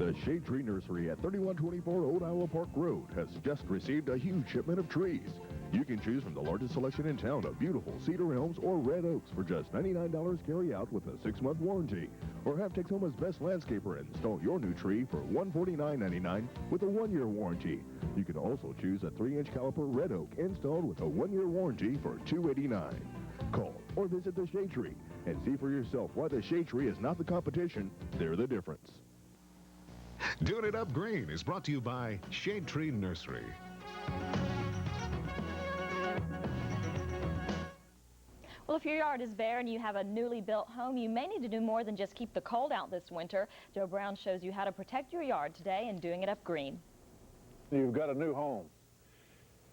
The Shade Tree Nursery at 3124 Old Iowa Park Road has just received a huge shipment of trees. You can choose from the largest selection in town of beautiful cedar elms or red oaks for just $99 carry out with a 6-month warranty. Or have Texoma's best landscaper install your new tree for $149.99 with a 1-year warranty. You can also choose a 3-inch caliper red oak installed with a 1-year warranty for $289. Call or visit the Shade Tree and see for yourself why the Shade Tree is not the competition, they're the difference. Doing It Up Green is brought to you by Shade Tree Nursery. Well, if your yard is bare and you have a newly built home, you may need to do more than just keep the cold out this winter. Joe Brown shows you how to protect your yard today in Doing It Up Green. You've got a new home,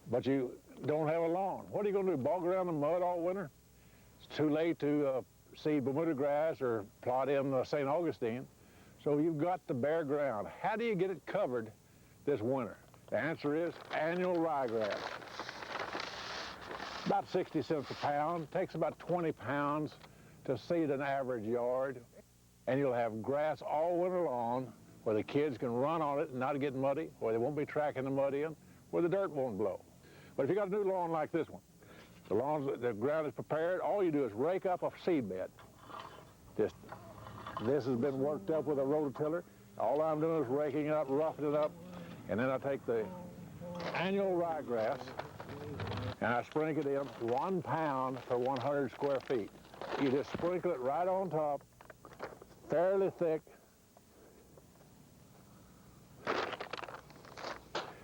but you don't have a lawn. What are you going to do, bog around in mud all winter? It's too late to seed Bermuda grass or plot in St. Augustine. So you've got the bare ground. How do you get it covered this winter? The answer is annual ryegrass. About 60 cents a pound. Takes about 20 pounds to seed an average yard. And you'll have grass all winter long where the kids can run on it and not get muddy, where they won't be tracking the mud in, where the dirt won't blow. But if you got a new lawn like this one, the ground is prepared, all you do is rake up a seed bed. This has been worked up with a rototiller. All I'm doing is raking it up, roughing it up, and then I take the annual ryegrass and I sprinkle it in 1 pound per 100 square feet. You just sprinkle it right on top, fairly thick,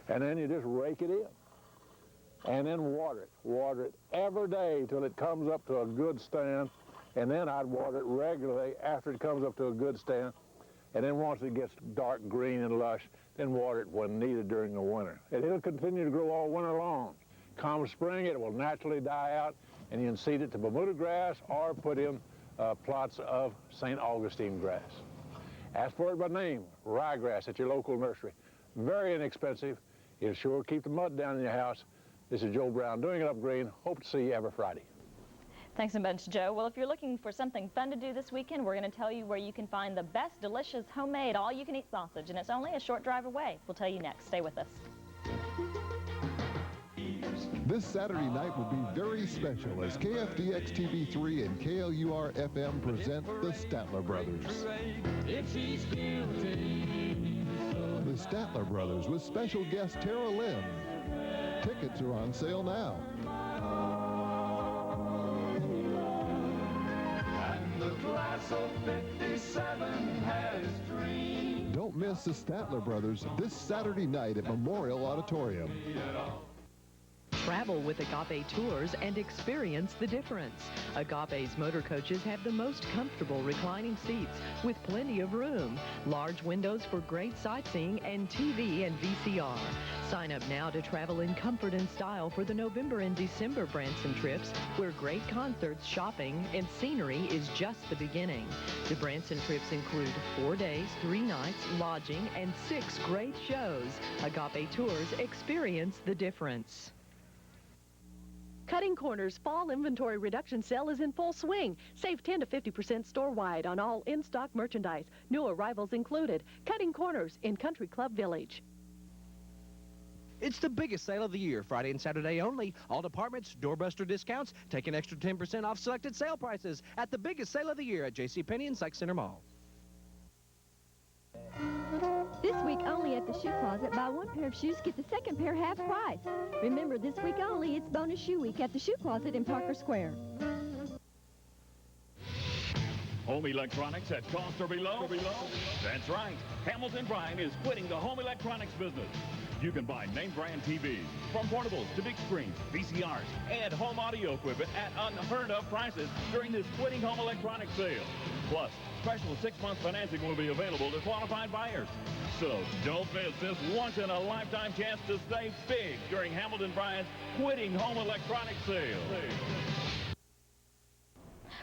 and then you just rake it in. And then water it. Water it every day till it comes up to a good stand. And then I'd water it regularly after it comes up to a good stand. And then once it gets dark green and lush, then water it when needed during the winter. And it'll continue to grow all winter long. Come spring, it will naturally die out, and you can seed it to Bermuda grass or put in plots of St. Augustine grass. Ask for it by name, ryegrass at your local nursery. Very inexpensive. It'll sure keep the mud down in your house. This is Joe Brown, Doing It Up Green. Hope to see you every Friday. Thanks a bunch, Joe. Well, if you're looking for something fun to do this weekend, we're going to tell you where you can find the best delicious homemade all-you-can-eat sausage, and it's only a short drive away. We'll tell you next. Stay with us. This Saturday night will be very special as KFDX TV3 and KLUR-FM present the Statler Brothers. The Statler Brothers with special guest Tara Lynn. Tickets are on sale now. And the class of 57 has dreamed. Don't miss the Statler Brothers this Saturday night at Memorial Auditorium. Travel with Agape Tours and experience the difference. Agape's motor coaches have the most comfortable reclining seats with plenty of room, large windows for great sightseeing, and TV and VCR. Sign up now to travel in comfort and style for the November and December Branson trips, where great concerts, shopping, and scenery is just the beginning. The Branson trips include 4 days, 3 nights, lodging, and 6 great shows. Agape Tours, experience the difference. Cutting Corners Fall Inventory Reduction Sale is in full swing. Save 10 to 50% store-wide on all in-stock merchandise. New arrivals included. Cutting Corners in Country Club Village. It's the biggest sale of the year, Friday and Saturday only. All departments, doorbuster discounts, take an extra 10% off selected sale prices at the biggest sale of the year at JCPenney and Sykes Center Mall. This week only at the Shoe Closet, buy 1 pair of shoes, get the second pair half price. Remember, this week only, it's Bonus Shoe Week at the Shoe Closet in Parker Square. Home electronics at cost or below? That's right. Hamilton Prime is quitting the home electronics business. You can buy name brand TVs, from portables to big screens, VCRs, and home audio equipment at unheard of prices during this quitting home electronics sale. Plus, special 6-month financing will be available to qualified buyers. So don't miss this once-in-a-lifetime chance to save big during Hamilton Prime's quitting home electronics sale.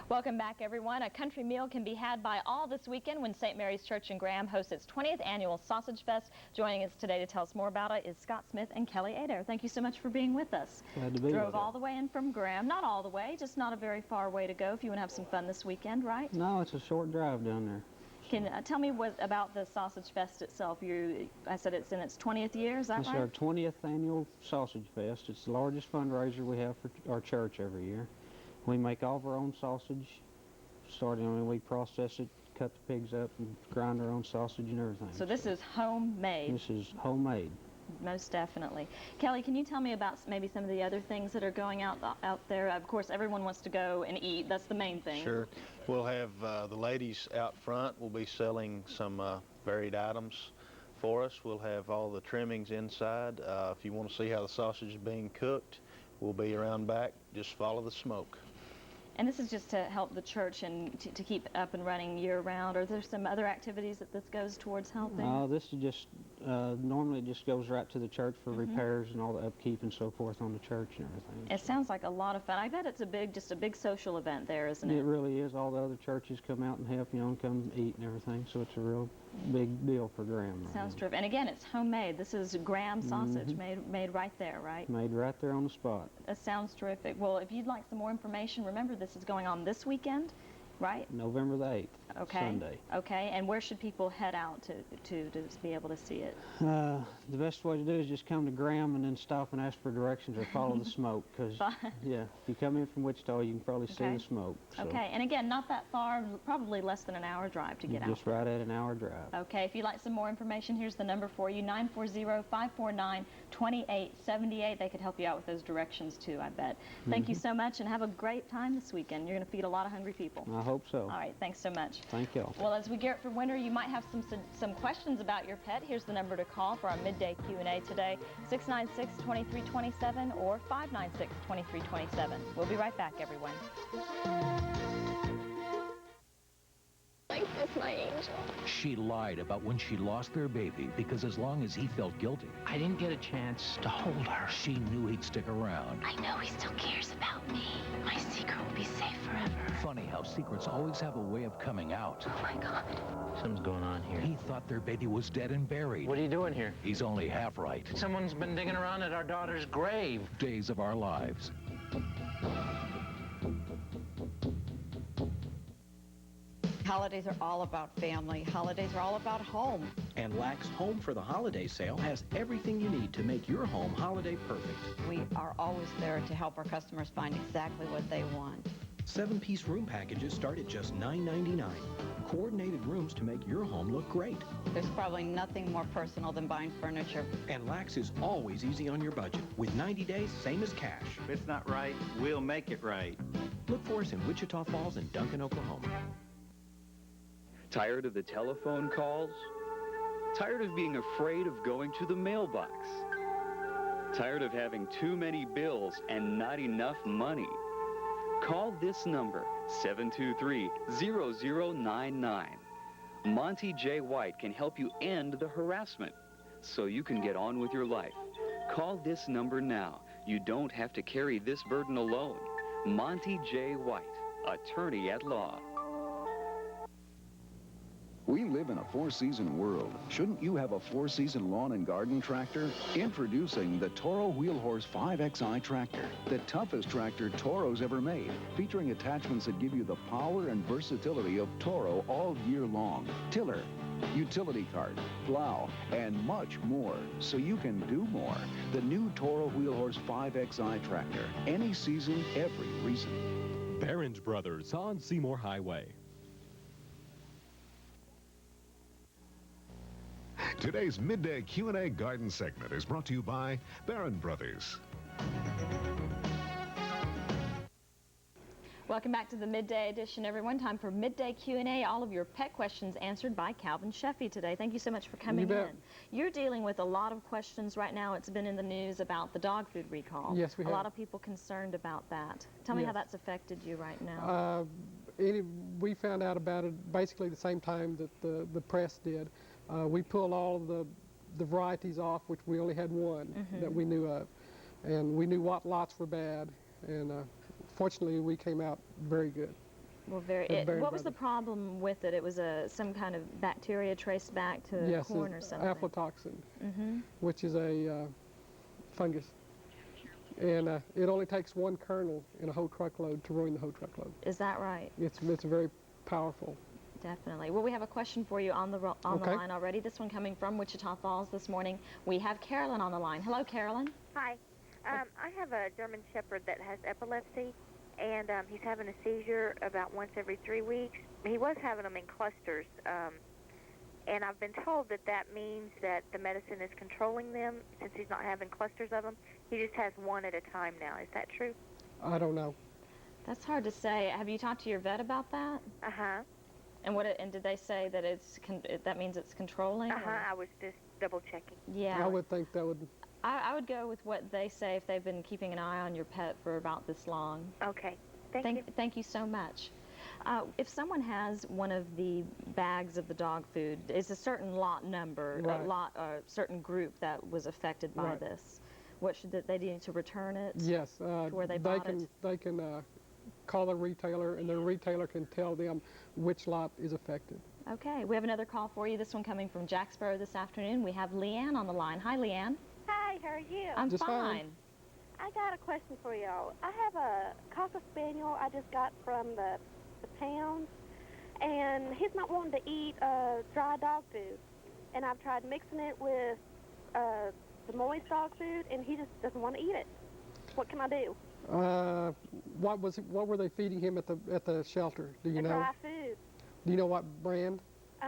Welcome back, everyone. A country meal can be had by all this weekend when St. Mary's Church in Graham hosts its 20th annual Sausage Fest. Joining us today to tell us more about it is Scott Smith and Kelly Adair. Thank you so much for being with us. Glad to be Drove all the way in from Graham. Not all the way, just not a very far way to go if you want to have some fun this weekend, right? No, it's a short drive down there. Can tell me about the Sausage Fest itself. I said it's in its 20th year, is that It's right? our 20th annual Sausage Fest. It's the largest fundraiser we have for our church every year. We make all of our own sausage, we process it, cut the pigs up, and grind our own sausage and everything. So this is homemade. This is homemade. Most definitely. Kelly, can you tell me about maybe some of the other things that are going out there? Of course, everyone wants to go and eat. That's the main thing. Sure. We'll have the ladies out front. We'll be selling some varied items for us. We'll have all the trimmings inside. If you want to see how the sausage is being cooked, we'll be around back. Just follow the smoke. And this is just to help the church and to keep up and running year-round. Are there some other activities that this goes towards helping? This is just, normally it just goes right to the church for repairs and all the upkeep and so forth on the church and everything. It sounds like a lot of fun. I bet it's just a big social event there, isn't it? It really is. All the other churches come out and help, and come eat and everything, so it's a real big deal for Graham. Sounds terrific. And again, it's homemade. This is Graham sausage, made right there, right? Made right there on the spot. That sounds terrific. Well, if you'd like some more information, remember this is going on this weekend, right? November the 8th, okay. Sunday. Okay, and where should people head out to be able to see it? The best way to do is just come to Graham and then stop and ask for directions or follow the smoke, because, yeah, if you come in from Wichita, you can probably see the smoke. So. Okay, and again, not that far, probably less than an hour drive to get out. Just right at an hour drive. Okay, if you'd like some more information, here's the number for you, 940-549-2878. They could help you out with those directions, too, I bet. Thank you so much, and have a great time this weekend. You're going to feed a lot of hungry people. I hope so. All right, thanks so much. Thank you. Well, as we gear up for winter, you might have some questions about your pet. Here's the number to call for our midday Q&A today, 696-2327 or 596-2327. We'll be right back, everyone. That's my angel. She lied about when she lost their baby because as long as he felt guilty, I didn't get a chance to hold her. She knew he'd stick around. I know he still cares about me. My secret will be safe forever. Funny how secrets always have a way of coming out. Oh my God. Something's going on here. He thought their baby was dead and buried. What are you doing here? He's only half right. Someone's been digging around at our daughter's grave. Days of Our Lives. Holidays are all about family. Holidays are all about home. And Lack's Home for the Holiday sale has everything you need to make your home holiday perfect. We are always there to help our customers find exactly what they want. 7-piece room packages start at just $9.99. Coordinated rooms to make your home look great. There's probably nothing more personal than buying furniture. And Lack's is always easy on your budget. With 90 days, same as cash. If it's not right, we'll make it right. Look for us in Wichita Falls and Duncan, Oklahoma. Tired of the telephone calls? Tired of being afraid of going to the mailbox? Tired of having too many bills and not enough money? Call this number, 723-0099. Monty J. White can help you end the harassment so you can get on with your life. Call this number now. You don't have to carry this burden alone. Monty J. White, attorney at law. We live in a four-season world. Shouldn't you have a four-season lawn and garden tractor? Introducing the Toro Wheel Horse 5XI tractor, the toughest tractor Toro's ever made, featuring attachments that give you the power and versatility of Toro all year long. Tiller, utility cart, plow, and much more, so you can do more. The new Toro Wheel Horse 5XI tractor. Any season, every reason. Barron's Brothers on Seymour Highway. Today's Midday Q&A Garden segment is brought to you by Barron Brothers. Welcome back to the Midday Edition, everyone. Time for Midday Q&A. All of your pet questions answered by Calvin Sheffy today. Thank you so much for coming in. You're dealing with a lot of questions right now. It's been in the news about the dog food recall. Yes, we have. A lot of people concerned about that. Tell me how that's affected you right now. We found out about it basically the same time that the press did. We pulled all of the varieties off, which we only had one that we knew of. And we knew what lots were bad. And fortunately, we came out very good. Well, what was the problem with it? It was some kind of bacteria traced back to corn or something? Yes, aflatoxin, which is a fungus. And it only takes one kernel in a whole truckload to ruin the whole truckload. Is that right? It's very powerful. Definitely. Well, we have a question for you on the line already. This one coming from Wichita Falls this morning. We have Carolyn on the line. Hello, Carolyn. Hi. I have a German Shepherd that has epilepsy, and he's having a seizure about once every 3 weeks. He was having them in clusters, and I've been told that that means that the medicine is controlling them since he's not having clusters of them. He just has one at a time now. Is that true? I don't know. That's hard to say. Have you talked to your vet about that? Uh-huh. And did they say that that means it's controlling? Uh-huh. I was just double-checking. Yeah. I would think that would... I would go with what they say if they've been keeping an eye on your pet for about this long. Okay. Thank you. Thank you so much. If someone has one of the bags of the dog food, is a certain lot number, a certain group that was affected by this, what should they need to return it? Yes. To where they bought it? They can call the retailer, and the retailer can tell them which lot is affected. Okay. We have another call for you. This one coming from Jacksboro this afternoon. We have Leanne on the line. Hi, Leanne. Hi, how are you? I'm fine. I got a question for y'all. I have a Cocker Spaniel I just got from the pound, and he's not wanting to eat dry dog food. And I've tried mixing it with the moist dog food, and he just doesn't want to eat it. What can I do? What were they feeding him at the shelter? Do you know? Dry food. Do you know what brand?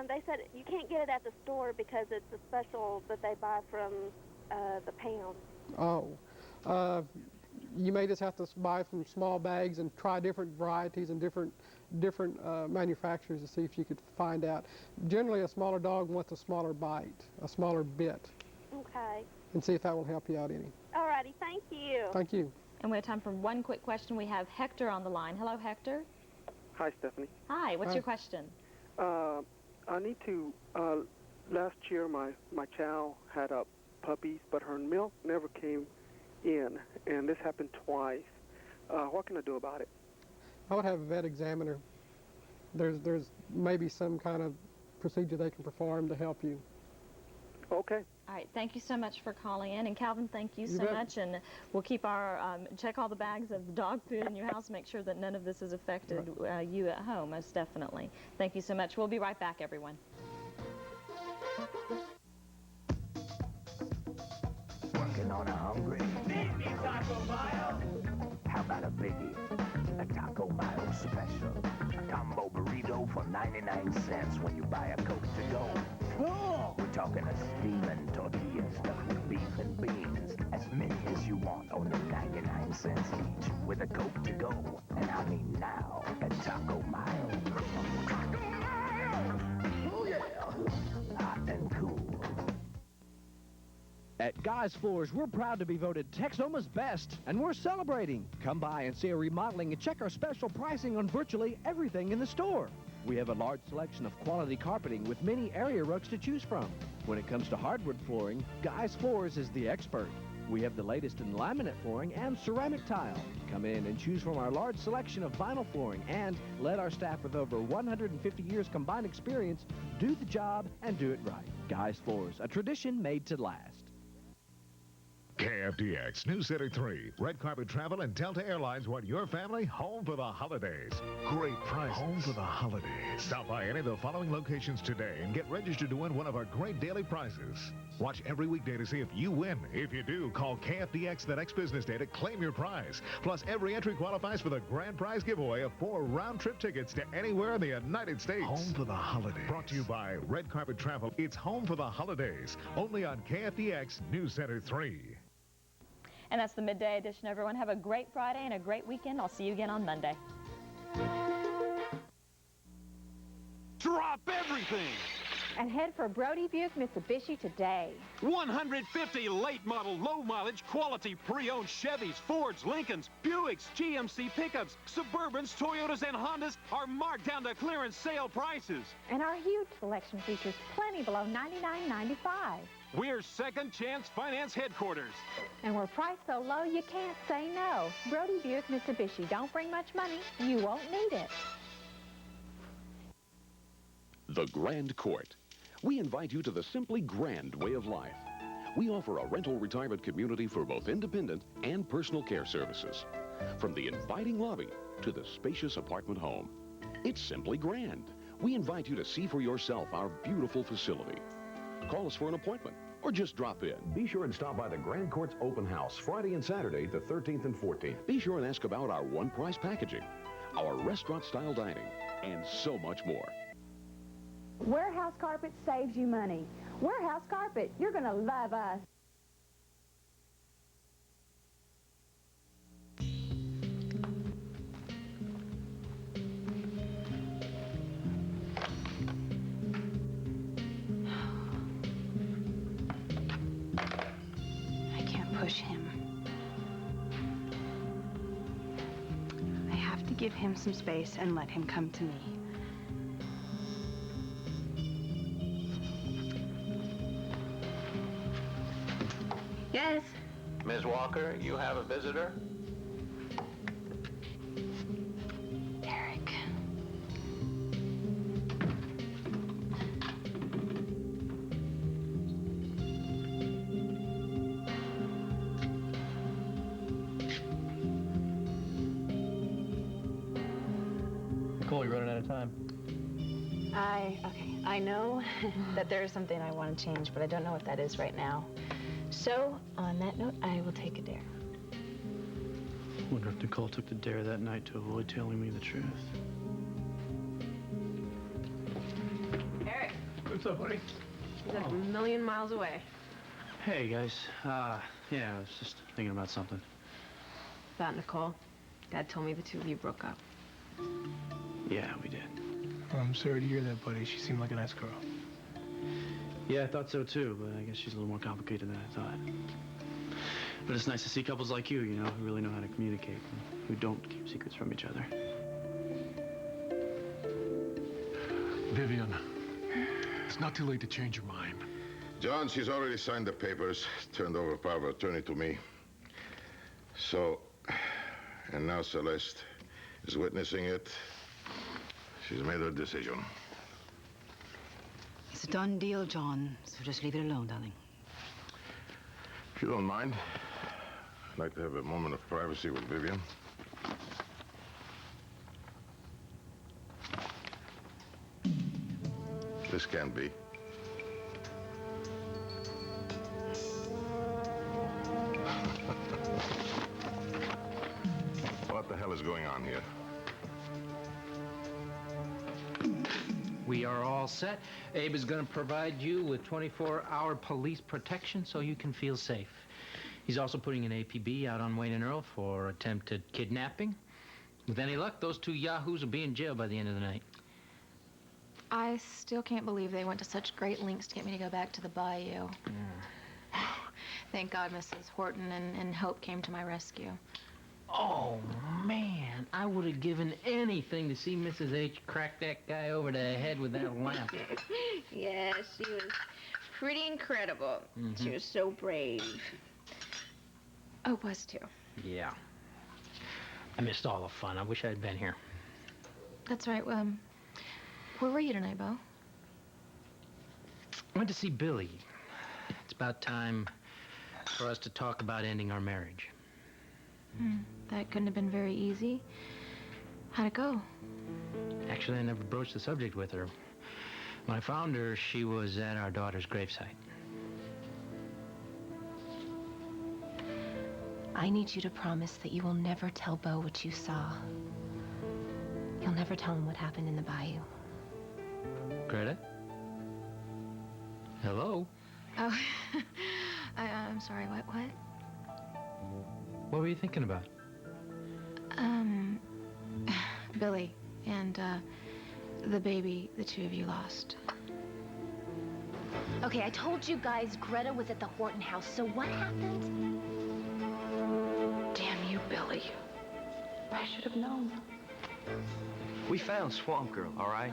They said you can't get it at the store because it's a special that they buy from the pound. Oh. You may just have to buy from small bags and try different varieties and different manufacturers to see if you could find out. Generally, a smaller dog wants a smaller bite, a smaller bit. Okay. And see if that will help you out any. All righty. Thank you. Thank you. And we have time for one quick question. We have Hector on the line. Hello, Hector. Hi, Stephanie. Hi. What's your question? I need to, last year my chow had puppies, but her milk never came in, and this happened twice. What can I do about it? I would have a vet examiner. There's maybe some kind of procedure they can perform to help you. Okay. All right. Thank you so much for calling in. And Calvin, thank you so bet. much. And we'll keep check all the bags of dog food in your house, make sure that none of this has affected you at home, most definitely. Thank you so much. We'll be right back, everyone. Working on a hungry. Feed me, Taco Mayo. How about a biggie? A Taco Mayo special. A combo burrito for 99 cents when you buy a Coke to go. Cool. We're talking a steaming tortilla stuffed with beef and beans. As many as you want, only 99 cents each. With a Coke to go. And I mean now at Taco Mayo. Taco Mayo! Oh yeah! Hot and cool. At Guy's Floors, we're proud to be voted Texoma's best, and we're celebrating. Come by and see our remodeling and check our special pricing on virtually everything in the store. We have a large selection of quality carpeting with many area rugs to choose from. When it comes to hardwood flooring, Guy's Floors is the expert. We have the latest in laminate flooring and ceramic tile. Come in and choose from our large selection of vinyl flooring and let our staff with over 150 years combined experience do the job and do it right. Guy's Floors, a tradition made to last. KFDX News Center 3. Red Carpet Travel and Delta Airlines want your family home for the holidays. Great prices. Home for the holidays. Stop by any of the following locations today and get registered to win one of our great daily prizes. Watch every weekday to see if you win. If you do, call KFDX the next business day to claim your prize. Plus, every entry qualifies for the grand prize giveaway of 4 round-trip tickets to anywhere in the United States. Home for the holidays. Brought to you by Red Carpet Travel. It's home for the holidays. Only on KFDX News Center 3. And that's the midday edition, everyone. Have a great Friday and a great weekend. I'll see you again on Monday. Drop everything and head for Brody Buick Mitsubishi today. 150 late model, low mileage, quality pre-owned Chevys, Fords, Lincolns, Buicks, GMC pickups, Suburbans, Toyotas, and Hondas are marked down to clearance sale prices. And our huge selection features plenty below $99.95. We're Second Chance Finance headquarters. And we're priced so low you can't say no. Brody Buick Mitsubishi. Don't bring much money. You won't need it. The Grand Court. We invite you to the simply grand way of life. We offer a rental retirement community for both independent and personal care services. From the inviting lobby to the spacious apartment home. It's simply grand. We invite you to see for yourself our beautiful facility. Call us for an appointment or just drop in. Be sure and stop by the Grand Courts Open House Friday and Saturday, the 13th and 14th. Be sure and ask about our one-price packaging, our restaurant-style dining, and so much more. Warehouse Carpet saves you money. Warehouse Carpet, you're going to love us. Push him. I have to give him some space and let him come to me. Yes? Ms. Walker, you have a visitor? Derek. Nicole, you're running out of time. Okay, I know that there is something I want to change, but I don't know what that is right now. So, on that note, I will take a dare. Wonder if Nicole took the dare that night to avoid telling me the truth. Eric. What's up, buddy? He's a million miles away. Hey, guys. Yeah, I was just thinking about something. About Nicole. Dad told me the two of you broke up. Yeah, we did. I'm sorry to hear that, buddy. She seemed like a nice girl. Yeah, I thought so too, but I guess she's a little more complicated than I thought. But it's nice to see couples like you, you know, who really know how to communicate, and who don't keep secrets from each other. Vivian, it's not too late to change your mind. John, she's already signed the papers, turned over power of attorney to me. So, and now Celeste is witnessing it. She's made her decision. It's a done deal, John, so just leave it alone, darling. If you don't mind, I'd like to have a moment of privacy with Vivian. This can't be. What the hell is going on here? We are all set. Abe is going to provide you with 24-hour police protection so you can feel safe. He's also putting an APB out on Wayne and Earl for attempted kidnapping. With any luck, those two yahoos will be in jail by the end of the night. I still can't believe they went to such great lengths to get me to go back to the bayou. Thank God Mrs. Horton and Hope came to my rescue. Oh, man, I would have given anything to see Mrs. H crack that guy over the head with that lamp. Yeah, she was pretty incredible. She was so brave. Oh, was too. Yeah. I missed all the fun. I wish I'd been here. That's right. Where were you tonight, Bo? I went to see Billy. It's about time for us to talk about ending our marriage. That couldn't have been very easy. How'd it go? Actually, I never broached the subject with her. When I found her, she was at our daughter's gravesite. I need you to promise that you will never tell Bo what you saw. You'll never tell him what happened in the bayou. Greta? Hello? Oh, I'm sorry, what? What were you thinking about? Billy and, the baby the two of you lost. Okay, I told you guys Greta was at the Horton house, so what happened? Damn you, Billy. I should have known. We found Swamp Girl, all right?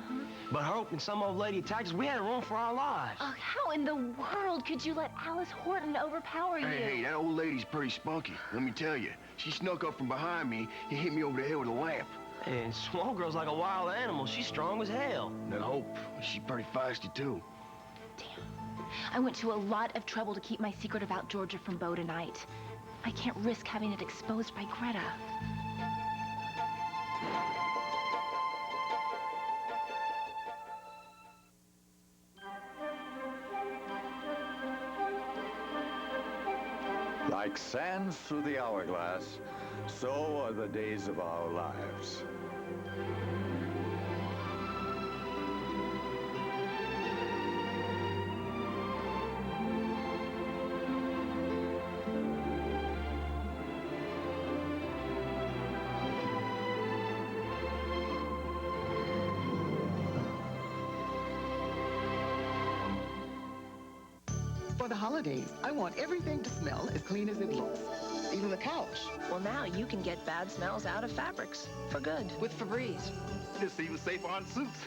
But Hope and some old lady attacked us. We had to run for our lives. How in the world could you let Alice Horton overpower you? Hey, that old lady's pretty spunky. Let me tell you. She snuck up from behind me and hit me over the head with a lamp. And Swamp Girl's like a wild animal. She's strong as hell. And Hope, she's pretty feisty, too. I went to a lot of trouble to keep my secret about Georgia from Bo tonight. I can't risk having it exposed by Greta. Like sands through the hourglass, so are the days of our lives. For the holidays, I want everything to smell as clean as it looks. Even the couch. Well, now you can get bad smells out of fabrics for good with Febreze. It's even safer on suits.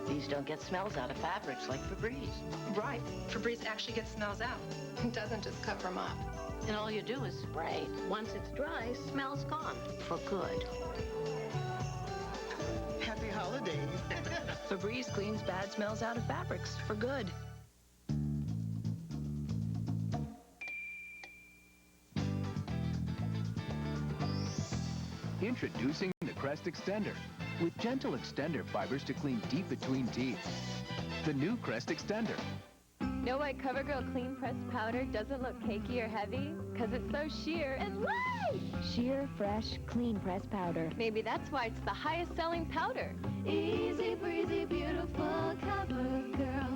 These don't get smells out of fabrics like Febreze. Right. Febreze actually gets smells out. It doesn't just cover them up. And all you do is spray. Once it's dry, smell's gone. For good. Happy holidays. Febreze cleans bad smells out of fabrics for good. Introducing the Crest Extender, with gentle extender fibers to clean deep between teeth. The new Crest Extender. Know why CoverGirl Clean Press Powder doesn't look cakey or heavy? Because it's so sheer and light! Sheer, fresh, clean press powder. Maybe that's why it's the highest selling powder. Easy breezy, beautiful CoverGirl.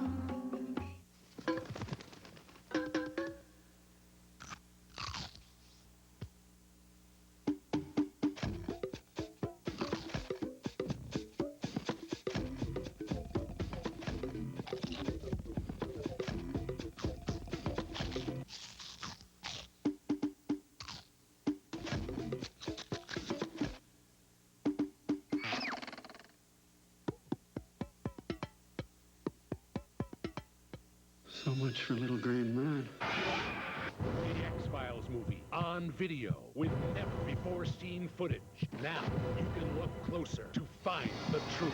So much for little green man. The X-Files movie on video with never-before-seen footage. Now you can look closer to find the truth.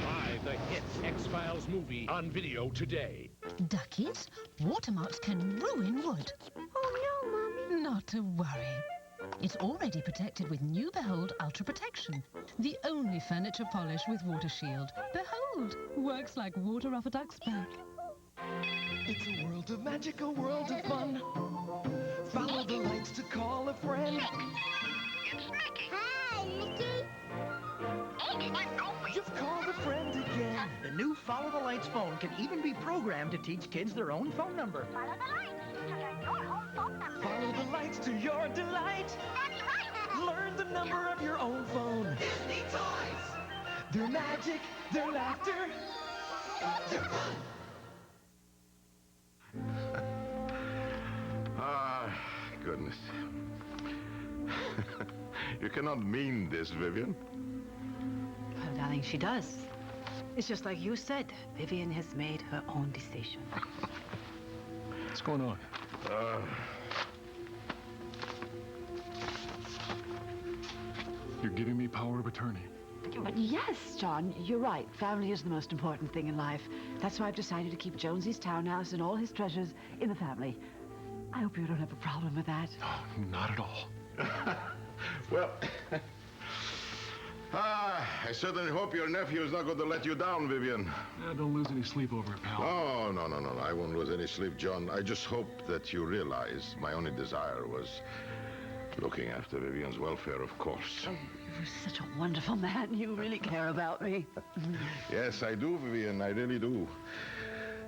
Buy the hit X-Files movie on video today. Duckies, watermarks can ruin wood. Oh no, Mommy. Not to worry. It's already protected with new Behold Ultra Protection, the only furniture polish with water shield. Behold, works like water off a duck's back. It's a world of magic, a world of fun. Follow the lights to call a friend. It's Mickey. Hi, Mickey. You've called a friend again. The new Follow the Lights phone can even be programmed to teach kids their own phone number. Follow the lights to learn your whole phone number. Follow the lights to your delight. That's right. Learn the number of your own phone. Disney toys. Their magic, their laughter, their fun. Goodness. You cannot mean this, Vivian. Well, darling, she does. It's just like you said. Vivian has made her own decision. What's going on? You're giving me power of attorney. But yes, John, you're right. Family is the most important thing in life. That's why I've decided to keep Jonesy's townhouse and all his treasures in the family. I hope you don't have a problem with that. No, not at all. Well, I certainly hope your nephew is not going to let you down, Vivian. Don't lose any sleep over it, pal. Oh, no. I won't lose any sleep, John. I just hope that you realize my only desire was looking after Vivian's welfare, of course. Oh, you're such a wonderful man. You really care about me. Yes, I do, Vivian. I really do.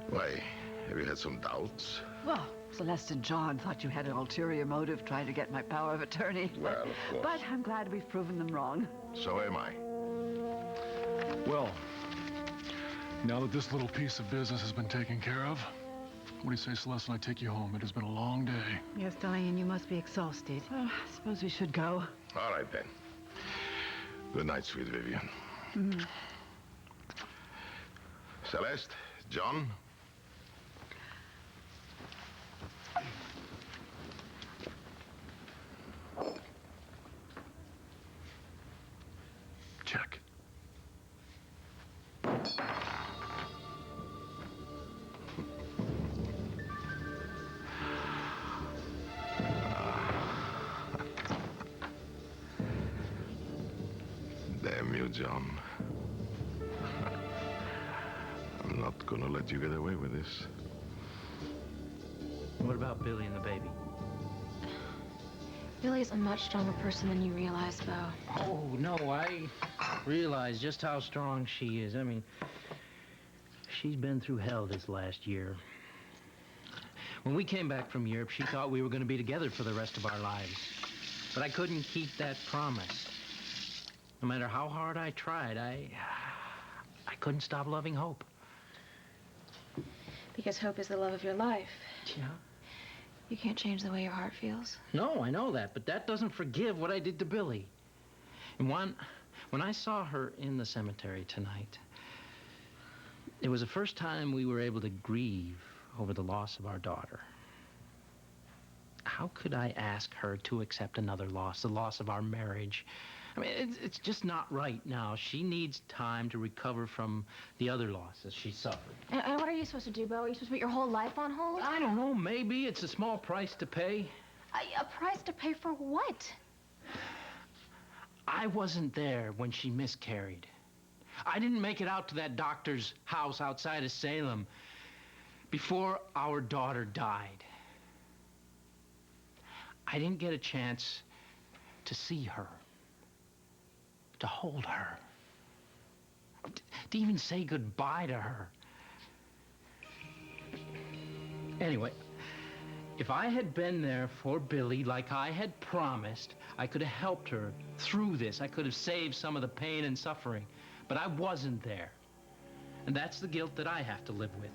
Why, have you had some doubts? Well, Celeste and John thought you had an ulterior motive trying to get my power of attorney. Well, of course. But I'm glad we've proven them wrong. So am I. Well, now that this little piece of business has been taken care of, what do you say, Celeste, and I take you home? It has been a long day. Yes, darling, and you must be exhausted. Well, I suppose we should go. All right, then. Good night, sweet Vivian. Mm-hmm. Celeste, John. Check. Damn you, John. I'm not gonna let you get away with this. What about Billy and the baby? Billy's a much stronger person than you realize, Bo. Oh, no, I realize just how strong she is. I mean, she's been through hell this last year. When we came back from Europe, she thought we were going to be together for the rest of our lives. But I couldn't keep that promise. No matter how hard I tried, I couldn't stop loving Hope. Because Hope is the love of your life. Yeah? You can't change the way your heart feels. No, I know that, but that doesn't forgive what I did to Billy. And when I saw her in the cemetery tonight, it was the first time we were able to grieve over the loss of our daughter. How could I ask her to accept another loss, the loss of our marriage? I mean, it's just not right now. She needs time to recover from the other losses she suffered. And what are you supposed to do, Bo? Are you supposed to put your whole life on hold? I don't know. Maybe it's a small price to pay. A price to pay for what? I wasn't there when she miscarried. I didn't make it out to that doctor's house outside of Salem before our daughter died. I didn't get a chance to see her, to hold her, to even say goodbye to her. Anyway, if I had been there for Billy like I had promised, I could have helped her through this. I could have saved some of the pain and suffering. But I wasn't there. And that's the guilt that I have to live with.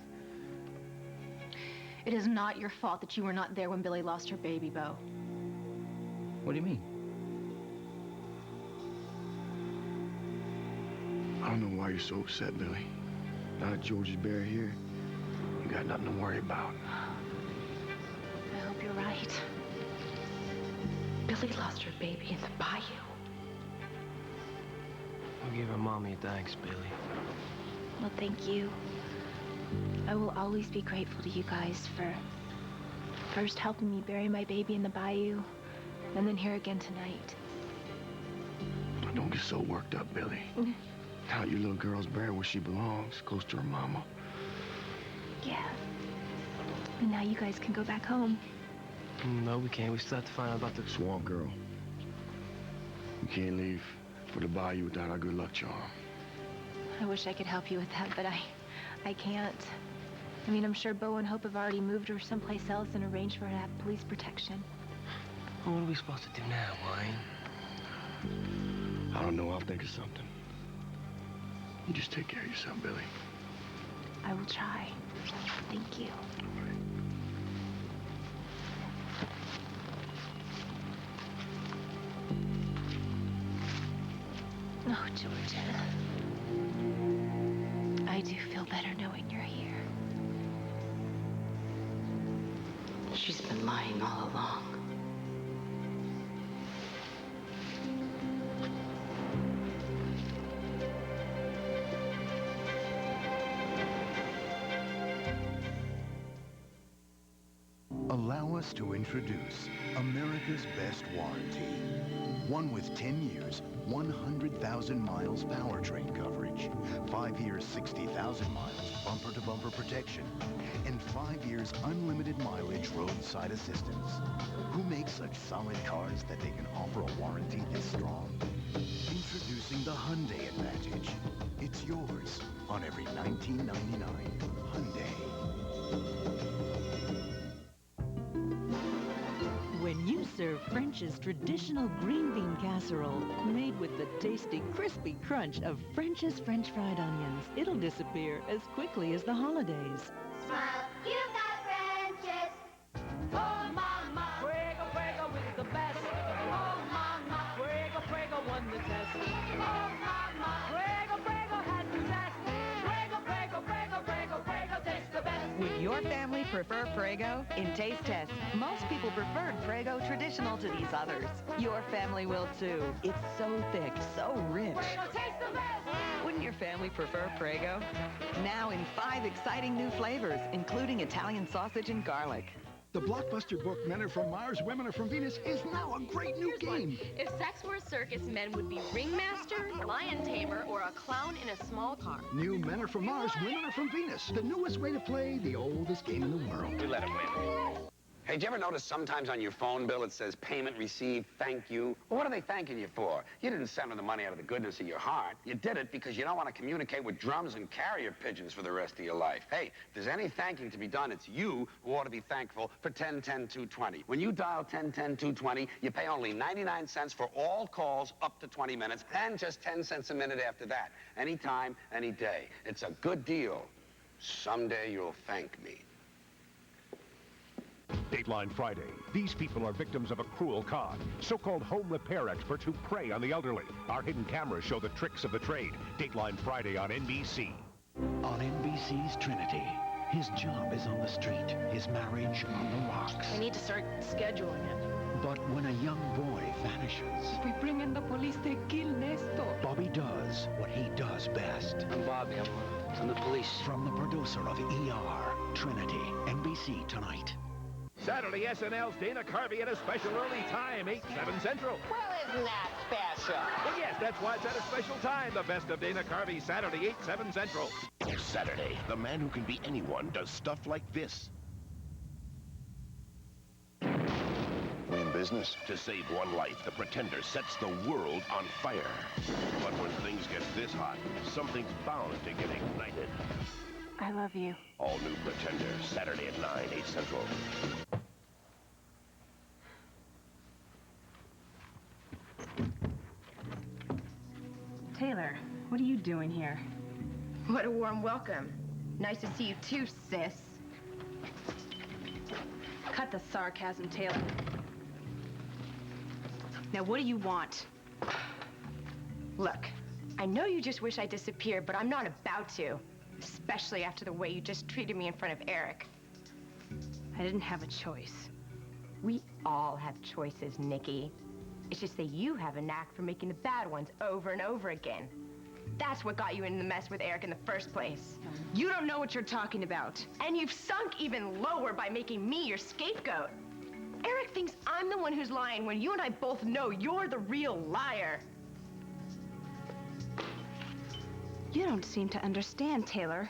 It is not your fault that you were not there when Billy lost her baby, Bo. What do you mean? I don't know why you're so upset, Billy. Now that George is buried here, you got nothing to worry about. I hope you're right. Billy lost her baby in the bayou. I'll give her mommy thanks, Billy. Well, thank you. I will always be grateful to you guys for first helping me bury my baby in the bayou, and then here again tonight. Don't get so worked up, Billy. Now your little girl's buried where she belongs, close to her mama. Yeah. And now you guys can go back home. No, we can't. We still have to find out about the swamp girl. We can't leave for the bayou without our good luck charm. I wish I could help you with that, but I can't. I mean, I'm sure Bo and Hope have already moved her someplace else and arranged for her to have police protection. Well, what are we supposed to do now, Wayne? I don't know. I'll think of something. You just take care of yourself, Billy. I will try. Thank you. Oh, Georgia. I do feel better knowing you're here. She's been lying all along. Allow us to introduce America's best warranty. One with 10 years, 100,000 miles powertrain coverage, 5 years, 60,000 miles bumper-to-bumper protection, and 5 years unlimited mileage roadside assistance. Who makes such solid cars that they can offer a warranty this strong? Introducing the Hyundai Advantage. It's yours on every $19.99 Hyundai. When you serve French's traditional green bean casserole, made with the tasty, crispy crunch of French's French fried onions, it'll disappear as quickly as the holidays. Smile, you got French's. Oh, mama, Prego, Prego is the best. Oh, mama, Prego, Prego won the test. Oh, mama, Prego, Prego has the best. Prego, Prego, Prego, Prego, Prego tastes the best. Would your family prefer Prego? In taste tests, most people preferred Prego traditional to these others. Your family will too. It's so thick, so rich. Prego tastes the best. Wouldn't your family prefer Prego? Now in 5 exciting new flavors, including Italian sausage and garlic. The blockbuster book Men Are From Mars, Women Are From Venus is now a great new game. If sex were a circus, men would be ringmaster, lion tamer, or a clown in a small car. New Men Are From Mars, Women Are From Venus. The newest way to play the oldest game in the world. We let him win. Hey, did you ever notice sometimes on your phone bill it says payment received, thank you? Well, what are they thanking you for? You didn't send them the money out of the goodness of your heart. You did it because you don't want to communicate with drums and carrier pigeons for the rest of your life. Hey, if there's any thanking to be done, it's you who ought to be thankful for 10-10-220. When you dial 10-10-220, you pay only 99 cents for all calls up to 20 minutes and just 10 cents a minute after that. Anytime, any day. It's a good deal. Someday you'll thank me. Dateline Friday. These people are victims of a cruel con. So-called home repair experts who prey on the elderly. Our hidden cameras show the tricks of the trade. Dateline Friday on NBC. On NBC's Trinity, his job is on the street, his marriage on the rocks. We need to start scheduling it. But when a young boy vanishes, If we bring in the police, they kill Nestor. Bobby does what he does best. I'm Bobby. I'm the police. From the producer of ER, Trinity, NBC tonight. Saturday, SNL's Dana Carvey at a special early time, 8/7 Central. Well, isn't that special? Well, yes, that's why it's at a special time. The best of Dana Carvey, Saturday, 8/7 Central. Saturday, the man who can be anyone does stuff like this. We in business? To save one life, the Pretender sets the world on fire. But when things get this hot, something's bound to get ignited. I love you. All new Pretender, Saturday at 9, 8 Central. Taylor, what are you doing here? What a warm welcome. Nice to see you too, sis. Cut the sarcasm, Taylor. Now, what do you want? Look, I know you just wish I disappeared, but I'm not about to. Especially after the way you just treated me in front of Eric. I didn't have a choice. We all have choices, Nikki. It's just that you have a knack for making the bad ones over and over again. That's what got you in the mess with Eric in the first place. You don't know what you're talking about. And you've sunk even lower by making me your scapegoat. Eric thinks I'm the one who's lying when you and I both know you're the real liar. You don't seem to understand, Taylor.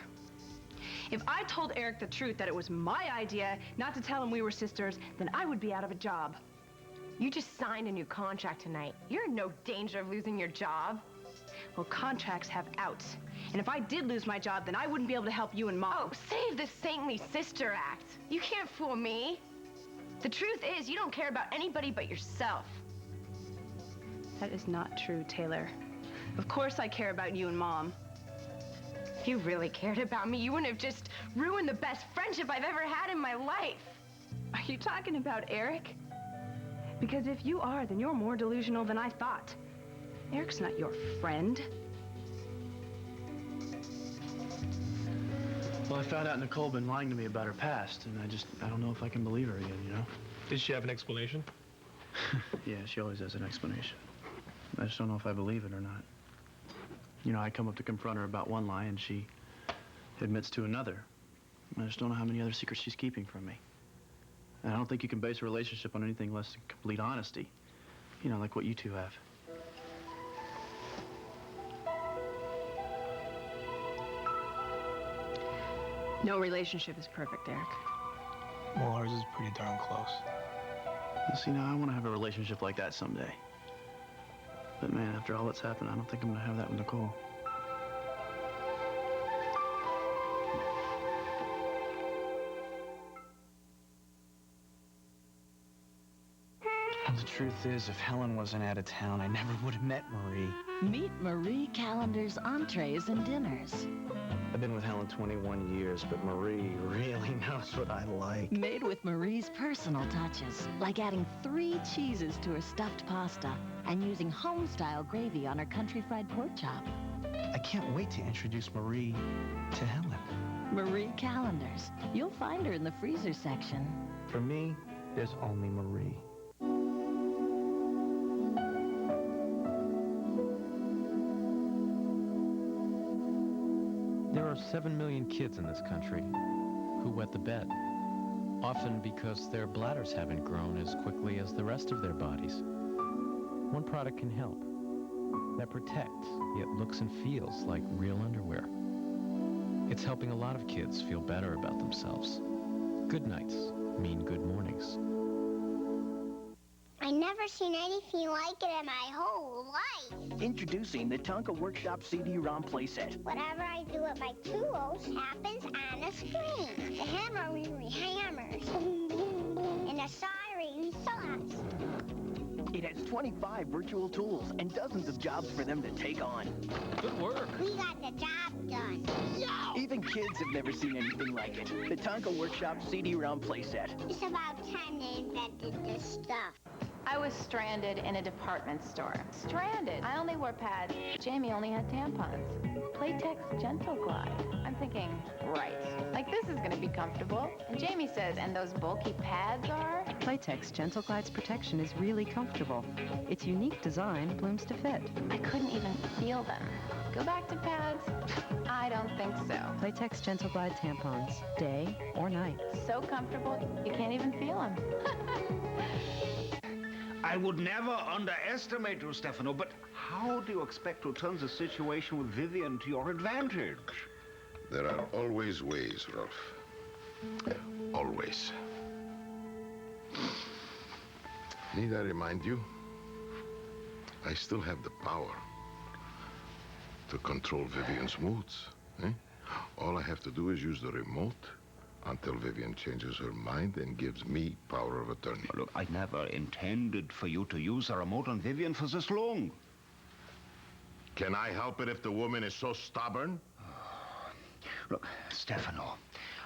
If I told Eric the truth, that it was my idea not to tell him we were sisters, then I would be out of a job. You just signed a new contract tonight. You're in no danger of losing your job. Well, contracts have outs. And if I did lose my job, then I wouldn't be able to help you and Mom. Oh, save the saintly sister act. You can't fool me. The truth is, you don't care about anybody but yourself. That is not true, Taylor. Of course I care about you and Mom. If you really cared about me, you wouldn't have just ruined the best friendship I've ever had in my life. Are you talking about Eric? Because if you are, then you're more delusional than I thought. Eric's not your friend. Well, I found out Nicole been lying to me about her past, and I don't know if I can believe her again, you know? Did she have an explanation? Yeah, she always has an explanation. I just don't know if I believe it or not. You know, I come up to confront her about one lie, and she admits to another. I just don't know how many other secrets she's keeping from me. And I don't think you can base a relationship on anything less than complete honesty. You know, like what you two have. No relationship is perfect, Eric. Well, ours is pretty darn close. You see, now I want to have a relationship like that someday. But man, after all that's happened, I don't think I'm gonna have that with Nicole. Well, the truth is, if Helen wasn't out of town, I never would have met Marie. Meet Marie Callender's entrees and dinners. I've been with Helen 21 years, but Marie really knows what I like. Made with Marie's personal touches, like adding 3 cheeses to her stuffed pasta and using home-style gravy on her country fried pork chop. I can't wait to introduce Marie to Helen. Marie Callender's. You'll find her in the freezer section. For me, there's only Marie. There are 7 million kids in this country who wet the bed. often because their bladders haven't grown as quickly as the rest of their bodies. One product can help. That protects, yet looks and feels like real underwear. It's helping a lot of kids feel better about themselves. Good nights mean good mornings. I've never seen anything like it in my whole life. Introducing the Tonka Workshop CD-ROM playset. Whatever I do with my tools happens on a screen. The hammering hammers. Boom, boom, boom. And the soldering saws. It has 25 virtual tools and dozens of jobs for them to take on. Good work. We got the job done. Yo! Even kids have never seen anything like it. The Tonka Workshop CD-ROM playset. It's about time they invented this stuff. I was stranded in a department store. Stranded. I only wore pads. Jamie only had tampons. Playtex Gentle Glide. I'm thinking, right, like this is gonna be comfortable. And Jamie says, and those bulky pads are? Playtex Gentle Glide's protection is really comfortable. Its unique design blooms to fit. I couldn't even feel them. Go back to pads? I don't think so. Playtex Gentle Glide tampons, day or night. So comfortable, you can't even feel them. I would never underestimate you, Stefano, but how do you expect to turn the situation with Vivian to your advantage? There are always ways, Rolf. Always. Need I remind you? I still have the power to control Vivian's moods. Eh? All I have to do is use the remote until Vivian changes her mind and gives me power of attorney. Look, I never intended for you to use a remote on Vivian for this long. Can I help it if the woman is so stubborn? Look, Stefano,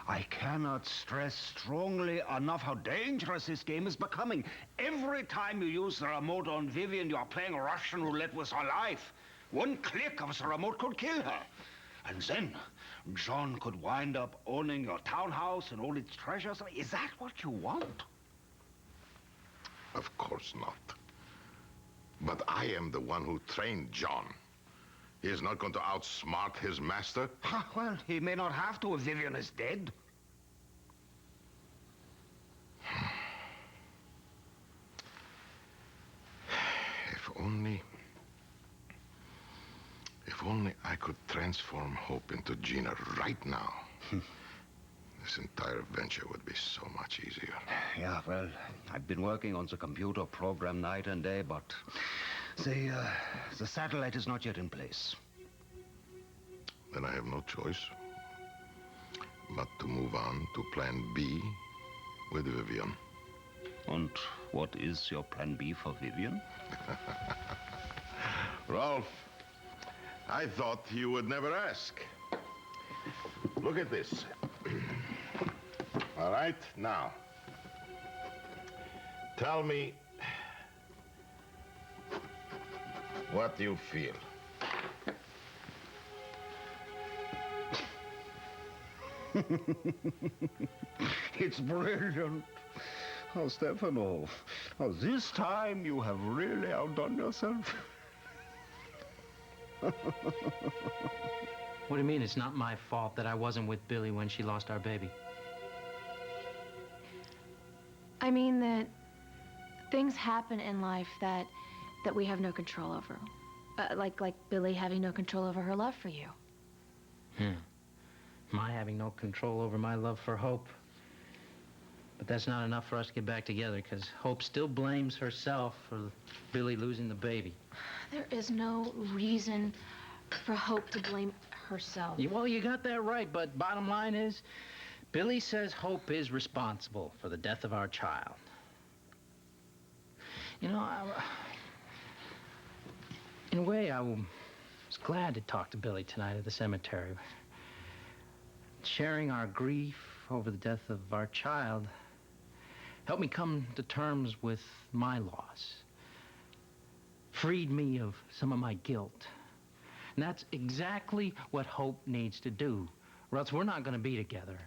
I cannot stress strongly enough how dangerous this game is becoming. Every time you use the remote on Vivian, you are playing Russian roulette with her life. One click of the remote could kill her. And then John could wind up owning your townhouse and all its treasures. Is that what you want? Of course not. But I am the one who trained John. He is not going to outsmart his master. Well, he may not have to if Vivian is dead. If only I could transform Hope into Gina right now. This entire venture would be so much easier. Yeah, well, I've been working on the computer program night and day, but the satellite is not yet in place. Then I have no choice but to move on to plan B with Vivian. And what is your plan B for Vivian? Rolf, I thought you would never ask. Look at this. All right, now, tell me what you feel. It's brilliant. Oh, Stefano, this time you have really outdone yourself. What do you mean it's not my fault that I wasn't with Billy when she lost our baby? I mean that things happen in life that we have no control over. Like Billy having no control over her love for you. My having no control over my love for Hope. But that's not enough for us to get back together, because Hope still blames herself for Billy losing the baby. There is no reason for Hope to blame herself. Well, you got that right, but bottom line is, Billy says Hope is responsible for the death of our child. You know, in a way, I was glad to talk to Billy tonight at the cemetery. Sharing our grief over the death of our child helped me come to terms with my loss. Freed me of some of my guilt. And that's exactly what Hope needs to do, or else we're not going to be together.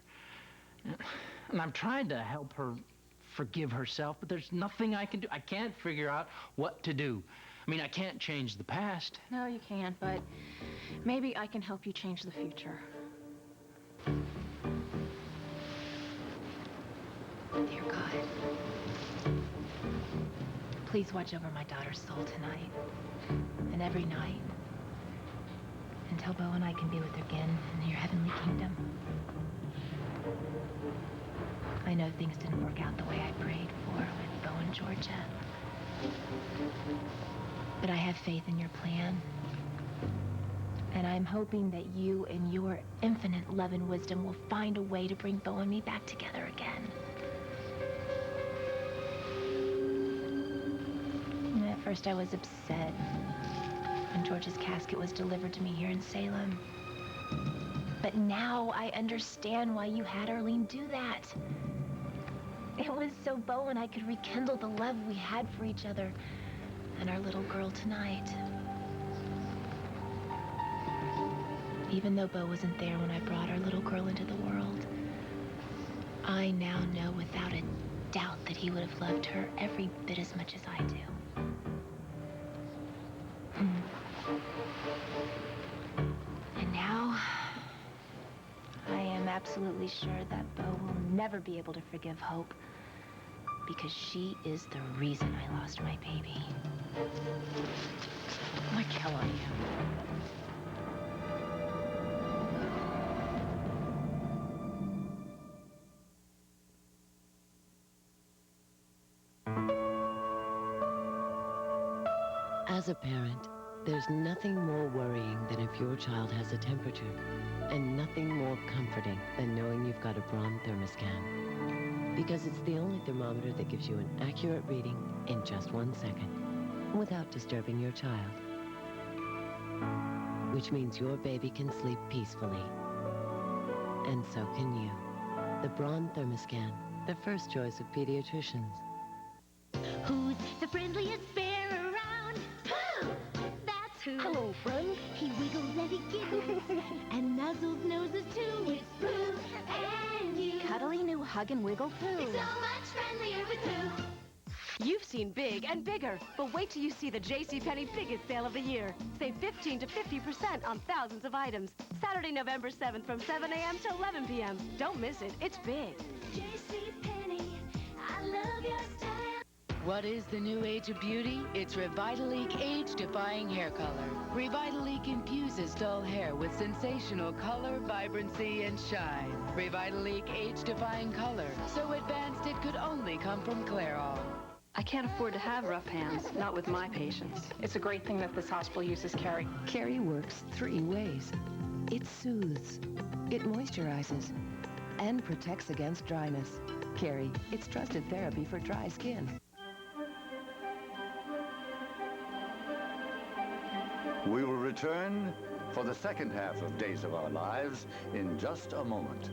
And I'm trying to help her forgive herself, but there's nothing I can do. I can't figure out what to do. I mean, I can't change the past. No, you can't, but maybe I can help you change the future. Dear God, please watch over my daughter's soul tonight and every night until Beau and I can be with her again in your heavenly kingdom. I know things didn't work out the way I prayed for with Beau and Georgia, but I have faith in your plan. And I'm hoping that you, in your infinite love and wisdom, will find a way to bring Beau and me back together again. And at first I was upset when George's casket was delivered to me here in Salem. But now I understand why you had Arlene do that. It was so Beau and I could rekindle the love we had for each other and our little girl tonight. Even though Beau wasn't there when I brought our little girl into the world, I now know without a doubt that he would have loved her every bit as much as I do. And now, I am absolutely sure that Beau will never be able to forgive Hope because she is the reason I lost my baby. Like hell I am. As a parent, there's nothing more worrying than if your child has a temperature, and nothing more comforting than knowing you've got a Braun thermoscan. Because it's the only thermometer that gives you an accurate reading in just 1 second, without disturbing your child. Which means your baby can sleep peacefully. And so can you. The Braun thermoscan, the first choice of pediatricians. Who's the friendliest bear around? Pooh! That's who. Hello, friend. He wiggles and he giggles and nuzzles noses too. It's Pooh and you. Cuddly new Hug and Wiggle Pooh. It's so much friendlier with Pooh. You've seen big and bigger, but wait till you see the JCPenney biggest sale of the year. Save 15 to 50% on thousands of items. Saturday, November 7th from 7 a.m. to 11 p.m. Don't miss it. It's big. JCPenney, I love your style. What is the new age of beauty? It's Revitalique Age-Defying Hair Color. Revitalique infuses dull hair with sensational color, vibrancy, and shine. Revitalique Age-Defying Color. So advanced it could only come from Clairol. I can't afford to have rough hands, not with my patients. It's a great thing that this hospital uses Carrie. Carrie works 3 ways. It soothes, it moisturizes, and protects against dryness. Carrie, it's trusted therapy for dry skin. We will return for the second half of Days of Our Lives in just a moment.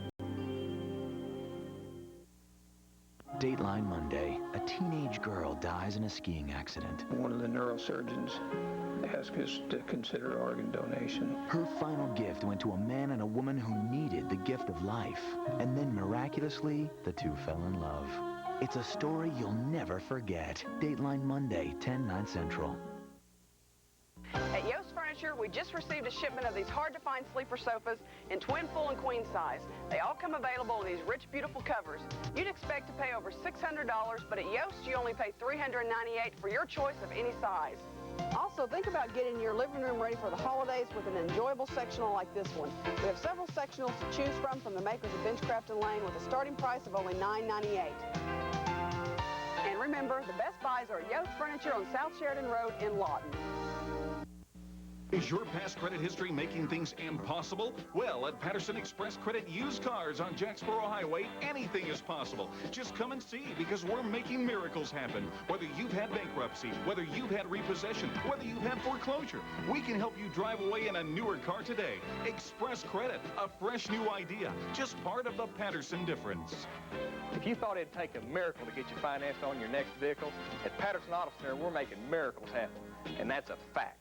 Dateline Monday. A teenage girl dies in a skiing accident. One of the neurosurgeons asked us to consider organ donation. Her final gift went to a man and a woman who needed the gift of life. And then miraculously, the two fell in love. It's a story you'll never forget. Dateline Monday, 10/9 Central. At Yost Furniture, we just received a shipment of these hard-to-find sleeper sofas in twin, full, and queen size. They all come available in these rich, beautiful covers. You'd expect to pay over $600, but at Yost, you only pay $398 for your choice of any size. Also, think about getting your living room ready for the holidays with an enjoyable sectional like this one. We have several sectionals to choose from the makers of Benchcraft and Lane with a starting price of only $998. And remember, the best buys are at Yost Furniture on South Sheridan Road in Lawton. Is your past credit history making things impossible? Well, at Patterson Express Credit Used Cars on Jacksboro Highway, anything is possible. Just come and see, because we're making miracles happen. Whether you've had bankruptcy, whether you've had repossession, whether you've had foreclosure, we can help you drive away in a newer car today. Express Credit, a fresh new idea, just part of the Patterson difference. If you thought it'd take a miracle to get you financed on your next vehicle, at Patterson Auto Center, we're making miracles happen, and that's a fact.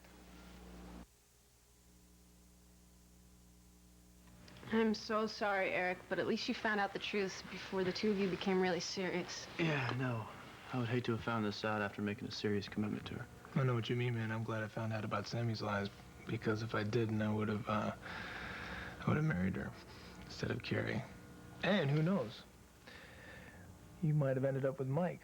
I'm so sorry, Eric, but at least you found out the truth before the two of you became really serious. Yeah, I know. I would hate to have found this out after making a serious commitment to her. I know what you mean, man. I'm glad I found out about Sammy's lies, because if I didn't, I would have married her instead of Carrie. And who knows? you might have ended up with Mike.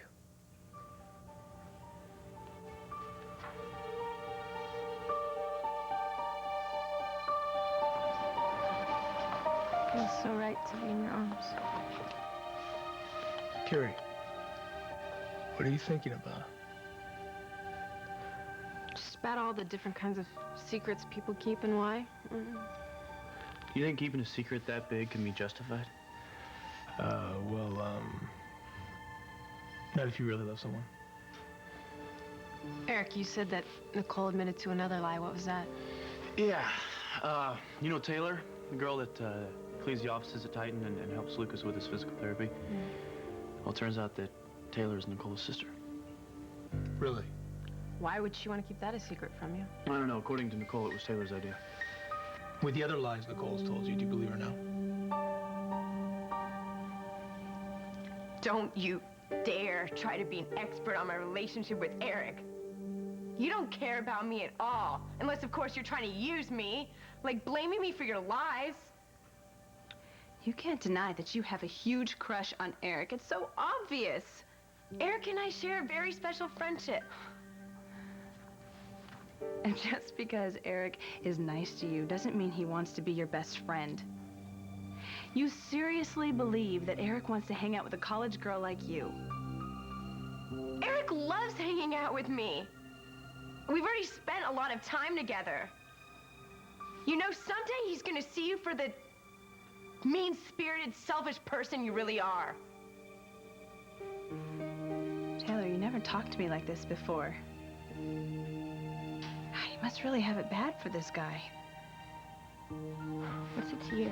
Feels so right to be in your arms. Carrie, what are you thinking about? Just about all the different kinds of secrets people keep and why. You think keeping a secret that big can be justified? Not if you really love someone. Eric, you said that Nicole admitted to another lie. What was that? Yeah. You know Taylor, the girl that cleans the offices at Titan and helps Lucas with his physical therapy? Well, it turns out that Taylor is Nicole's sister. Really? Why would she want to keep that a secret from you? I don't know. According to Nicole, it was Taylor's idea. With the other lies Nicole's told you, do you believe her now? Don't you dare try to be an expert on my relationship with Eric. You don't care about me at all. Unless, of course, you're trying to use me. Like blaming me for your lies. You can't deny that you have a huge crush on Eric. It's so obvious. Eric and I share a very special friendship. And just because Eric is nice to you doesn't mean he wants to be your best friend. You seriously believe that Eric wants to hang out with a college girl like you? Eric loves hanging out with me. We've already spent a lot of time together. You know, someday he's gonna see you for the mean-spirited, selfish person you really are. Taylor, you never talked to me like this before. You must really have it bad for this guy. What's it to you?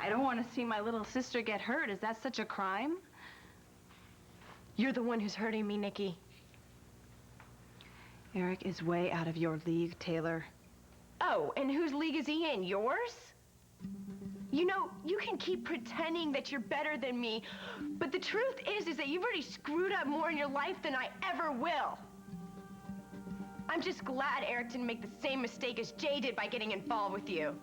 I don't want to see my little sister get hurt. Is that such a crime? You're the one who's hurting me, Nikki. Eric is way out of your league, Taylor. Oh, and whose league is he in? Yours? You know, you can keep pretending that you're better than me, but the truth is that you've already screwed up more in your life than I ever will. I'm just glad Eric didn't make the same mistake as Jay did by getting involved with you.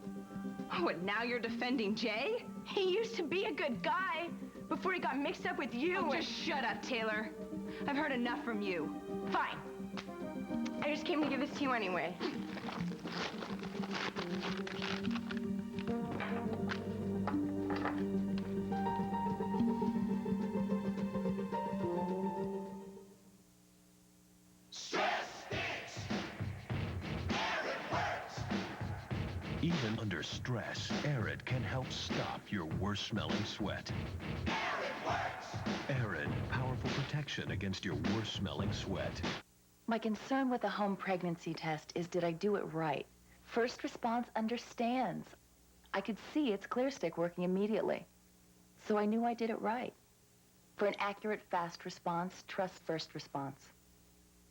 Oh, and now you're defending Jay? He used to be a good guy before he got mixed up with you. Oh, just shut up, Taylor. I've heard enough from you. Fine. I just came to give this to you anyway. Even under stress, Arid can help stop your worst-smelling sweat. Arid works! Arid, powerful protection against your worst-smelling sweat. My concern with the home pregnancy test is, did I do it right? First Response understands. I could see its clear stick working immediately. So I knew I did it right. For an accurate, fast response, trust First Response.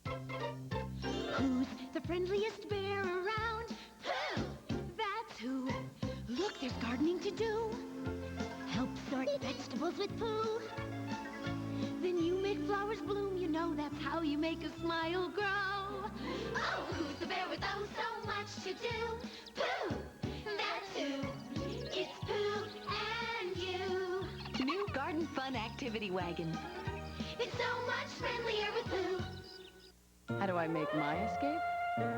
Who's the friendliest bear around? Who? That's who. Look, there's gardening to do. Help sort vegetables with poo. Then you make flowers bloom. You know that's how you make a smile grow. Oh, who's the bear with oh so much to do? Pooh! That's who. It's Pooh and you. New Garden Fun Activity Wagon. It's so much friendlier with Pooh. How do I make my escape?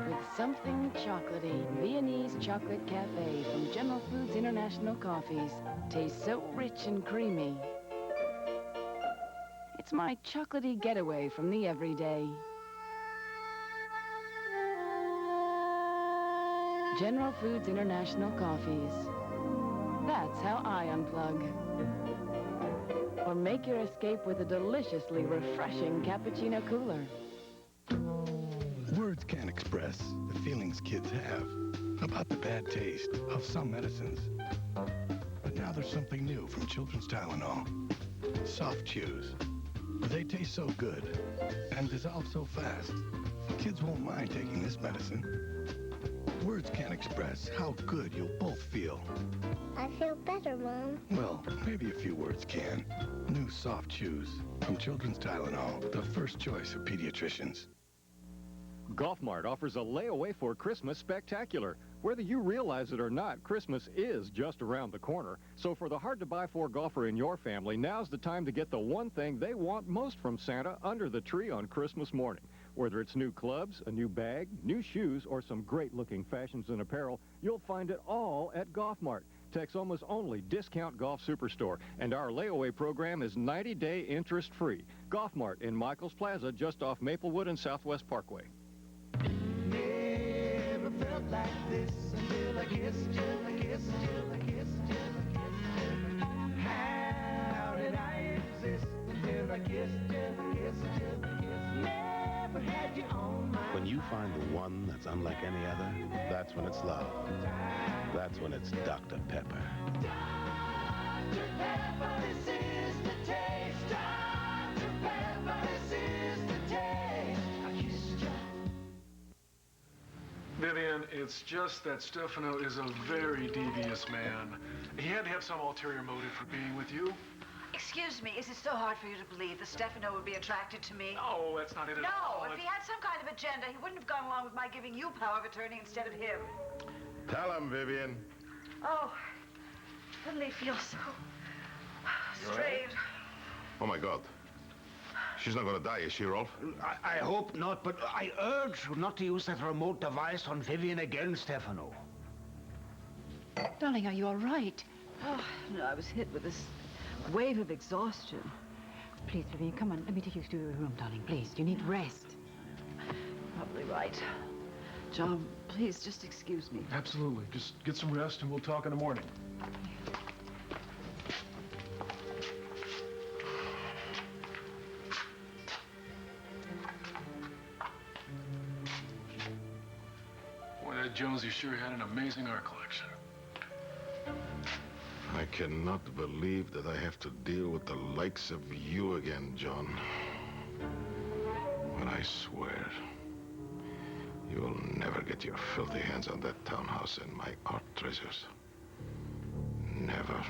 With something chocolatey. Viennese Chocolate Cafe from General Foods International Coffees. Tastes so rich and creamy. It's my chocolatey getaway from the everyday. General Foods International Coffees. That's how I unplug. Or make your escape with a deliciously refreshing cappuccino cooler. Words can't express the feelings kids have about the bad taste of some medicines. But now there's something new from Children's Tylenol. Soft Chews. They taste so good and dissolve so fast. Kids won't mind taking this medicine. Words can't express how good you'll both feel. I feel better, Mom. Well, maybe a few words can. New Soft Chews from Children's Tylenol, the first choice of pediatricians. Golf Mart offers a layaway for Christmas spectacular. Whether you realize it or not, Christmas is just around the corner. So for the hard-to-buy-for golfer in your family, now's the time to get the one thing they want most from Santa under the tree on Christmas morning. Whether it's new clubs, a new bag, new shoes, or some great-looking fashions and apparel, you'll find it all at Golf Mart, Texoma's only discount golf superstore. And our layaway program is 90-day interest-free. Golf Mart in Michaels Plaza, just off Maplewood and Southwest Parkway. Never felt like this until I kissed you, I kissed you, I kissed you, I kissed you. How did I exist until I kissed you, I kissed you, I kissed you. Never had you on my When you find the one that's unlike any other, that's when it's love. That's when it's Dr. Pepper. Dr. Pepper, this is the taste. Dr. Pepper, this is the taste. I kissed you. Vivian, it's just that Stefano is a very devious man. He had to have some ulterior motive for being with you. Excuse me, is it so hard for you to believe that Stefano would be attracted to me? No, that's not it at all. No, if he had some kind of agenda, he wouldn't have gone along with my giving you power of attorney instead of him. Tell him, Vivian. Oh, suddenly feels so strange. Oh, my God. She's not going to die, is she, Rolf? I hope not, but I urge you not to use that remote device on Vivian again, Stefano. Darling, are you all right? Oh, no, I was hit with this wave of exhaustion. Please, Vivian, come on. Let me take you to your room, darling. Please, you need rest. Probably right. John, please, just excuse me. Absolutely. Just get some rest and we'll talk in the morning. Boy, that Jonesy sure had an amazing art collection. I cannot believe that I have to deal with the likes of you again, John. But I swear, you will never get your filthy hands on that townhouse and my art treasures. Never.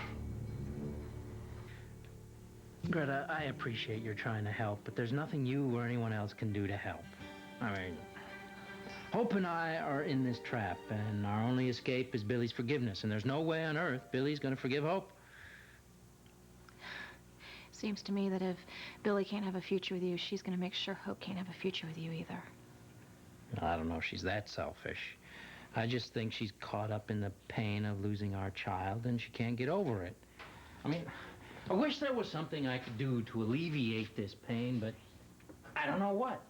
Greta, I appreciate you're trying to help, but there's nothing you or anyone else can do to help. I mean, Hope and I are in this trap, and our only escape is Billy's forgiveness, and there's no way on earth Billy's going to forgive Hope. Seems to me that if Billy can't have a future with you, she's going to make sure Hope can't have a future with you either. I don't know if she's that selfish. I just think she's caught up in the pain of losing our child, and she can't get over it. I mean, I wish there was something I could do to alleviate this pain, but I don't know what.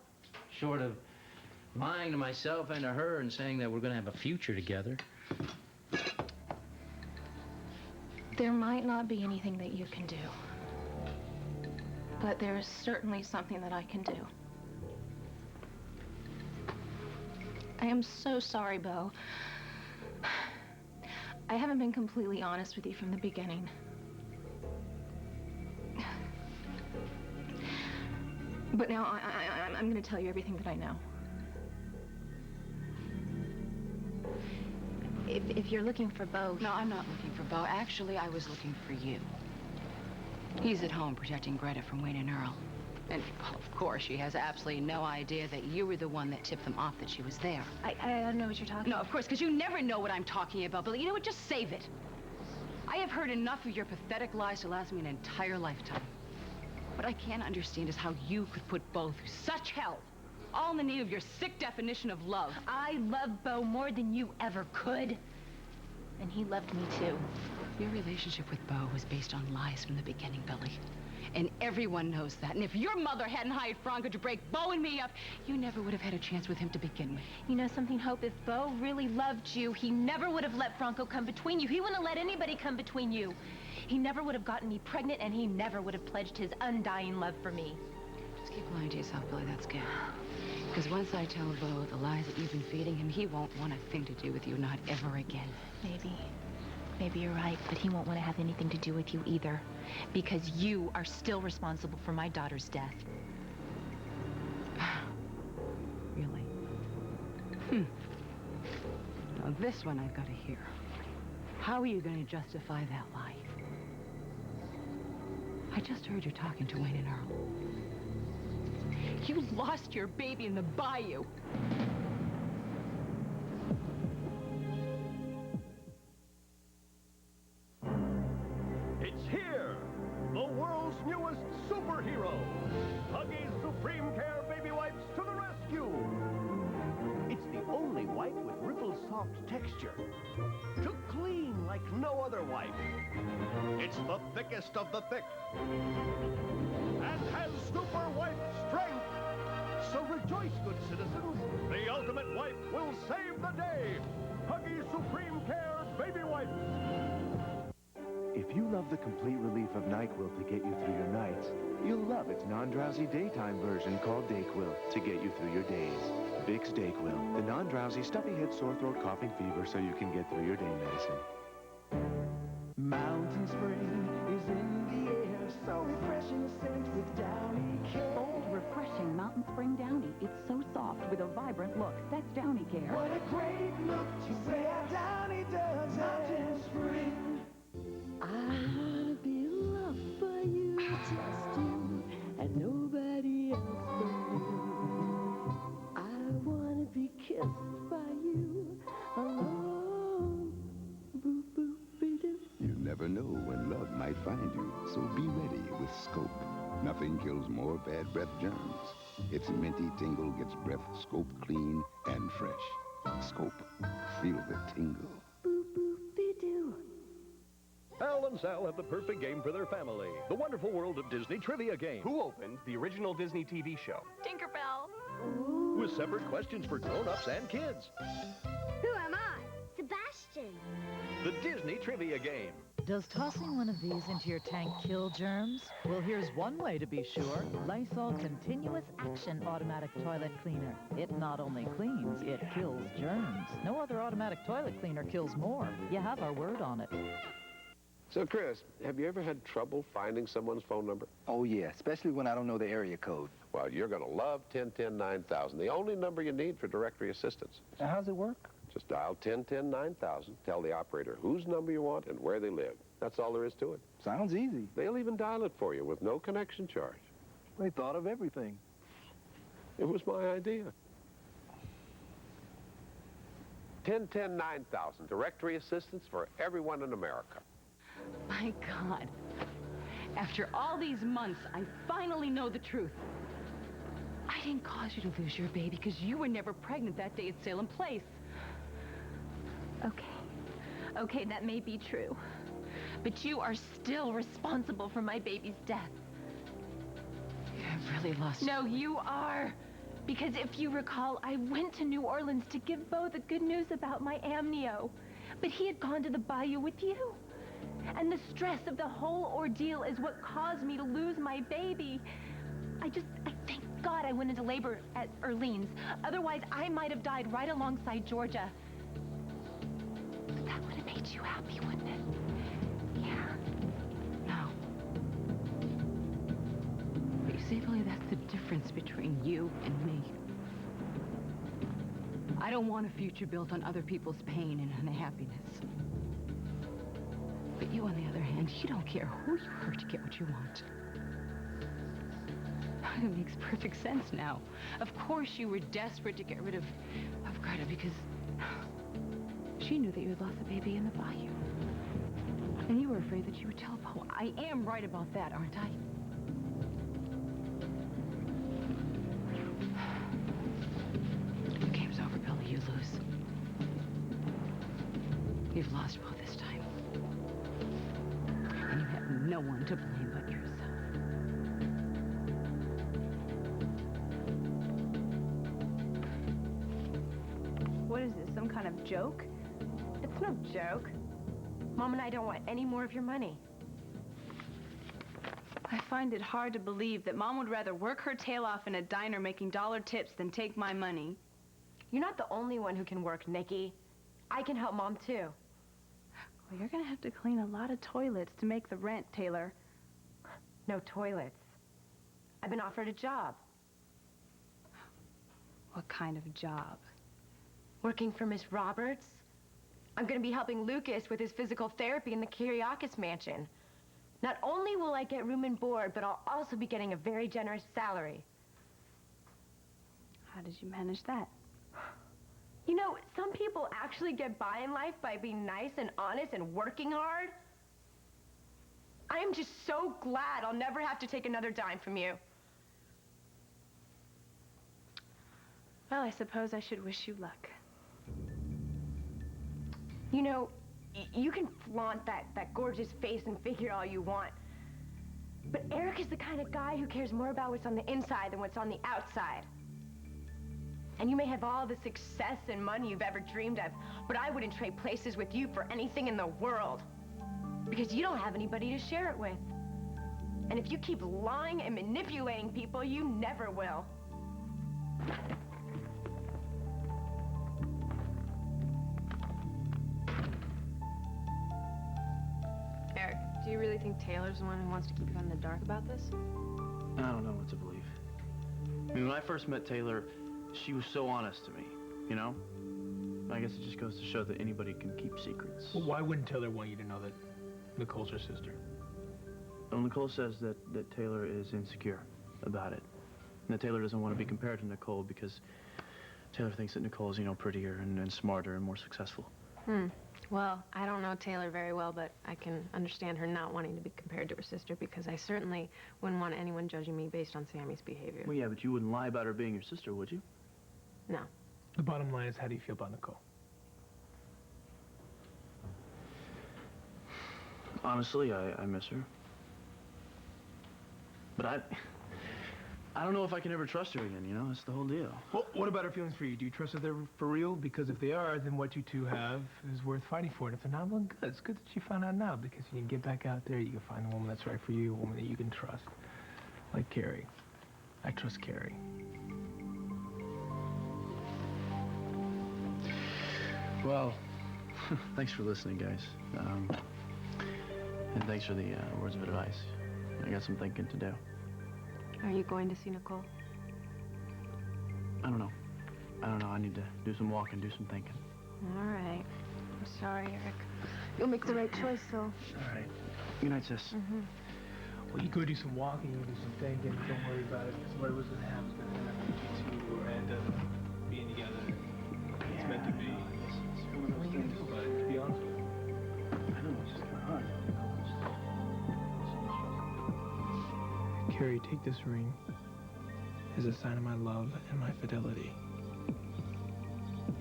Short of lying to myself and to her and saying that we're going to have a future together. There might not be anything that you can do, but there is certainly something that I can do. I am so sorry, Beau. I haven't been completely honest with you from the beginning. But now I'm going to tell you everything that I know. If you're looking for Beau... No, I'm not looking for Beau. Actually, I was looking for you. He's at home protecting Greta from Wayne and Earl. And, of course, she has absolutely no idea that you were the one that tipped them off that she was there. I don't know what you're talking about. No, of course, because you never know what I'm talking about. But you know what? Just save it. I have heard enough of your pathetic lies to last me an entire lifetime. What I can't understand is how you could put Beau through such hell, all in the name of your sick definition of love. I love Beau more than you ever could. And he loved me, too. Your relationship with Beau was based on lies from the beginning, Billy. And everyone knows that. And if your mother hadn't hired Franco to break Beau and me up, you never would have had a chance with him to begin with. You know something, Hope? If Beau really loved you, he never would have let Franco come between you. He wouldn't have let anybody come between you. He never would have gotten me pregnant, and he never would have pledged his undying love for me. Just keep lying to yourself, Billy. That's good. Because once I tell Beau the lies that you've been feeding him, he won't want a thing to do with you, not ever again. Maybe you're right, but he won't want to have anything to do with you either. Because you are still responsible for my daughter's death. Really? Now this one I've got to hear. How are you going to justify that lie? I just heard you talking to Wayne and Earl. You lost your baby in the bayou. soft texture, to clean like no other wipe. It's the thickest of the thick, and has super wipe strength. So rejoice, good citizens. The ultimate wipe will save the day. Huggies Supreme Care Baby Wipes. If you love the complete relief of NyQuil to get you through your nights, you'll love its non-drowsy daytime version called DayQuil to get you through your days. Vicks DayQuil, the non-drowsy stuffy head, sore throat, coughing, fever, so you can get through your day medicine. Mountain Spring is in the air, so refreshing scent with Downy Care. Bold, refreshing Mountain Spring Downy. It's so soft with a vibrant look. That's Downy Care. What a great look to say Downy does. Mountain Spring. I wanna be loved by you, just you, and nobody else but you. I wanna be kissed by you alone. Boop, boop, be doo. You never know when love might find you, so be ready with Scope. Nothing kills more bad breath germs. Its minty tingle gets breath Scope clean and fresh. Scope. Feel the tingle. Boop, boop, be doo. Al and Sal have the perfect game for their family. The Wonderful World of Disney Trivia Game. Who opened the original Disney TV show? Tinkerbell. With separate questions for grown-ups and kids. Who am I? Sebastian. The Disney Trivia Game. Does tossing one of these into your tank kill germs? Well, here's one way to be sure. Lysol Continuous Action Automatic Toilet Cleaner. It not only cleans, it kills germs. No other automatic toilet cleaner kills more. You have our word on it. So, Chris, have you ever had trouble finding someone's phone number? Oh, yeah, especially when I don't know the area code. Well, you're going to love 1010-9000, the only number you need for directory assistance. Now, how's it work? Just dial 1010-9000, tell the operator whose number you want and where they live. That's all there is to it. Sounds easy. They'll even dial it for you with no connection charge. They thought of everything. It was my idea. 1010-9000, directory assistance for everyone in America. My God. After all these months, I finally know the truth. I didn't cause you to lose your baby because you were never pregnant that day at Salem Place. Okay, that may be true. But you are still responsible for my baby's death. You've really lost... No, you are. Because if you recall, I went to New Orleans to give Beau the good news about my amnio. But he had gone to the bayou with you. And the stress of the whole ordeal is what caused me to lose my baby. I thank God I went into labor at Erlene's. Otherwise, I might have died right alongside Georgia. But that would have made you happy, wouldn't it? Yeah. No. But you see, Billy, that's the difference between you and me. I don't want a future built on other people's pain and unhappiness. But you, on the other hand, you don't care who you hurt to get what you want. It makes perfect sense now. Of course you were desperate to get rid of Greta because she knew that you had lost the baby in the bayou. And you were afraid that she would tell Beau. I am right about that, aren't I? The game's over, Billy. You lose. You've lost Beau this time. And you have no one to blame but yourself. What is this, some kind of joke? It's no joke. Mom and I don't want any more of your money. I find it hard to believe that Mom would rather work her tail off in a diner making dollar tips than take my money. You're not the only one who can work, Nikki. I can help Mom, too. Well, you're gonna have to clean a lot of toilets to make the rent, Taylor. No toilets. I've been offered a job. What kind of job? Working for Miss Roberts. I'm going to be helping Lucas with his physical therapy in the Kyriakis mansion. Not only will I get room and board, but I'll also be getting a very generous salary. How did you manage that? You know, some people actually get by in life by being nice and honest and working hard. I am just so glad I'll never have to take another dime from you. Well, I suppose I should wish you luck. You know, you can flaunt that gorgeous face and figure all you want. But Eric is the kind of guy who cares more about what's on the inside than what's on the outside. And you may have all the success and money you've ever dreamed of, but I wouldn't trade places with you for anything in the world. Because you don't have anybody to share it with. And if you keep lying and manipulating people, you never will. Eric, do you really think Taylor's the one who wants to keep you in the dark about this? I don't know what to believe. I mean, when I first met Taylor, she was so honest to me, you know? I guess it just goes to show that anybody can keep secrets. Well, why wouldn't Taylor want you to know that Nicole's her sister? Well, Nicole says that Taylor is insecure about it. And that Taylor doesn't want to be compared to Nicole because Taylor thinks that Nicole is, you know, prettier and smarter and more successful. Well, I don't know Taylor very well, but I can understand her not wanting to be compared to her sister because I certainly wouldn't want anyone judging me based on Sammy's behavior. Well, yeah, but you wouldn't lie about her being your sister, would you? No. The bottom line is, how do you feel about Nicole? Honestly, I miss her. But I don't know if I can ever trust her again, you know? That's the whole deal. Well, what about her feelings for you? Do you trust that they're for real? Because if they are, then what you two have is worth fighting for. And if they're not, well, good. It's good that you found out now, because you can get back out there, you can find a woman that's right for you, a woman that you can trust. Like Carrie. I trust Carrie. Well, thanks for listening, guys. And thanks for the words of advice. I got some thinking to do. Are you going to see Nicole? I don't know. I need to do some walking, do some thinking. All right. I'm sorry, Eric. You'll make the right choice, though. All right. Good night, sis. Well, you go do some walking, you do some thinking. Don't worry about it, because whatever's going to happen is going to happen. You two will end up being together. It's meant to be. What are you going to do about it, to be honest with you? I know, it's just kind of hard. Carrie, take this ring as a sign of my love and my fidelity.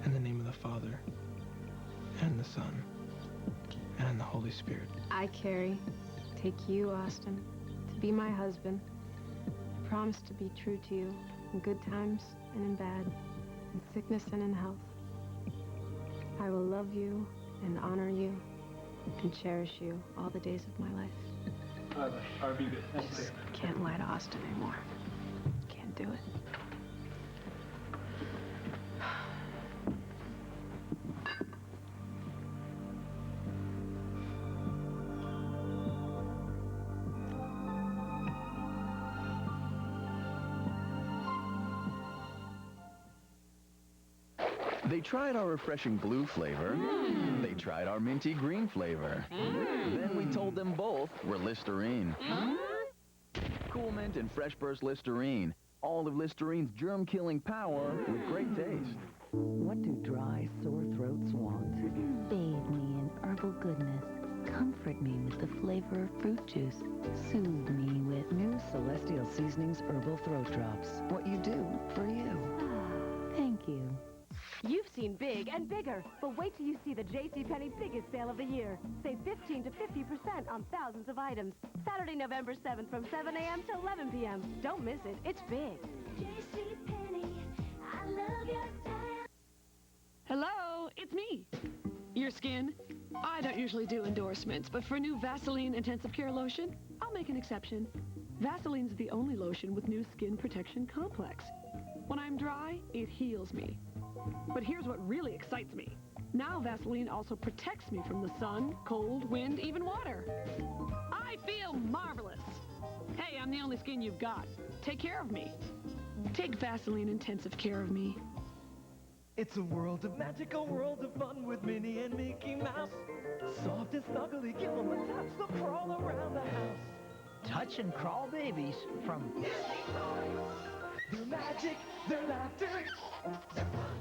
In the name of the Father, and the Son, and the Holy Spirit. I, Carrie, take you, Austin, to be my husband. I promise to be true to you in good times and in bad, in sickness and in health. I will love you and honor you and cherish you all the days of my life. All right, be good. I just can't lie to Austin anymore. Can't do it. They tried our refreshing blue flavor. They tried our minty green flavor. Then we told them both we're Listerine. Cool Mint and Fresh Burst Listerine. All of Listerine's germ-killing power with great taste. What do dry, sore throats want? Bathe me in herbal goodness. Comfort me with the flavor of fruit juice. Soothe me with New Celestial Seasonings Herbal Throat Drops. What you do for you. Thank you. You've seen big and bigger, but wait till you see the JCPenney biggest sale of the year. Save 15 to 50% on thousands of items. Saturday, November 7th from 7 a.m. to 11 p.m. Don't miss it. It's big. JCPenney, I love your style. Hello, it's me. Your skin. I don't usually do endorsements, but for new Vaseline Intensive Care Lotion, I'll make an exception. Vaseline's the only lotion with new skin protection complex. When I'm dry, it heals me. But here's what really excites me. Now Vaseline also protects me from the sun, cold, wind, even water. I feel marvelous. Hey, I'm the only skin you've got. Take care of me. Take Vaseline Intensive Care of me. It's a world of magic, a world of fun with Minnie and Mickey Mouse. Soft and snuggly, give them a touch, they'll crawl around the house. Touch and crawl babies from Disney Toys. Their magic, their laughter, their fun.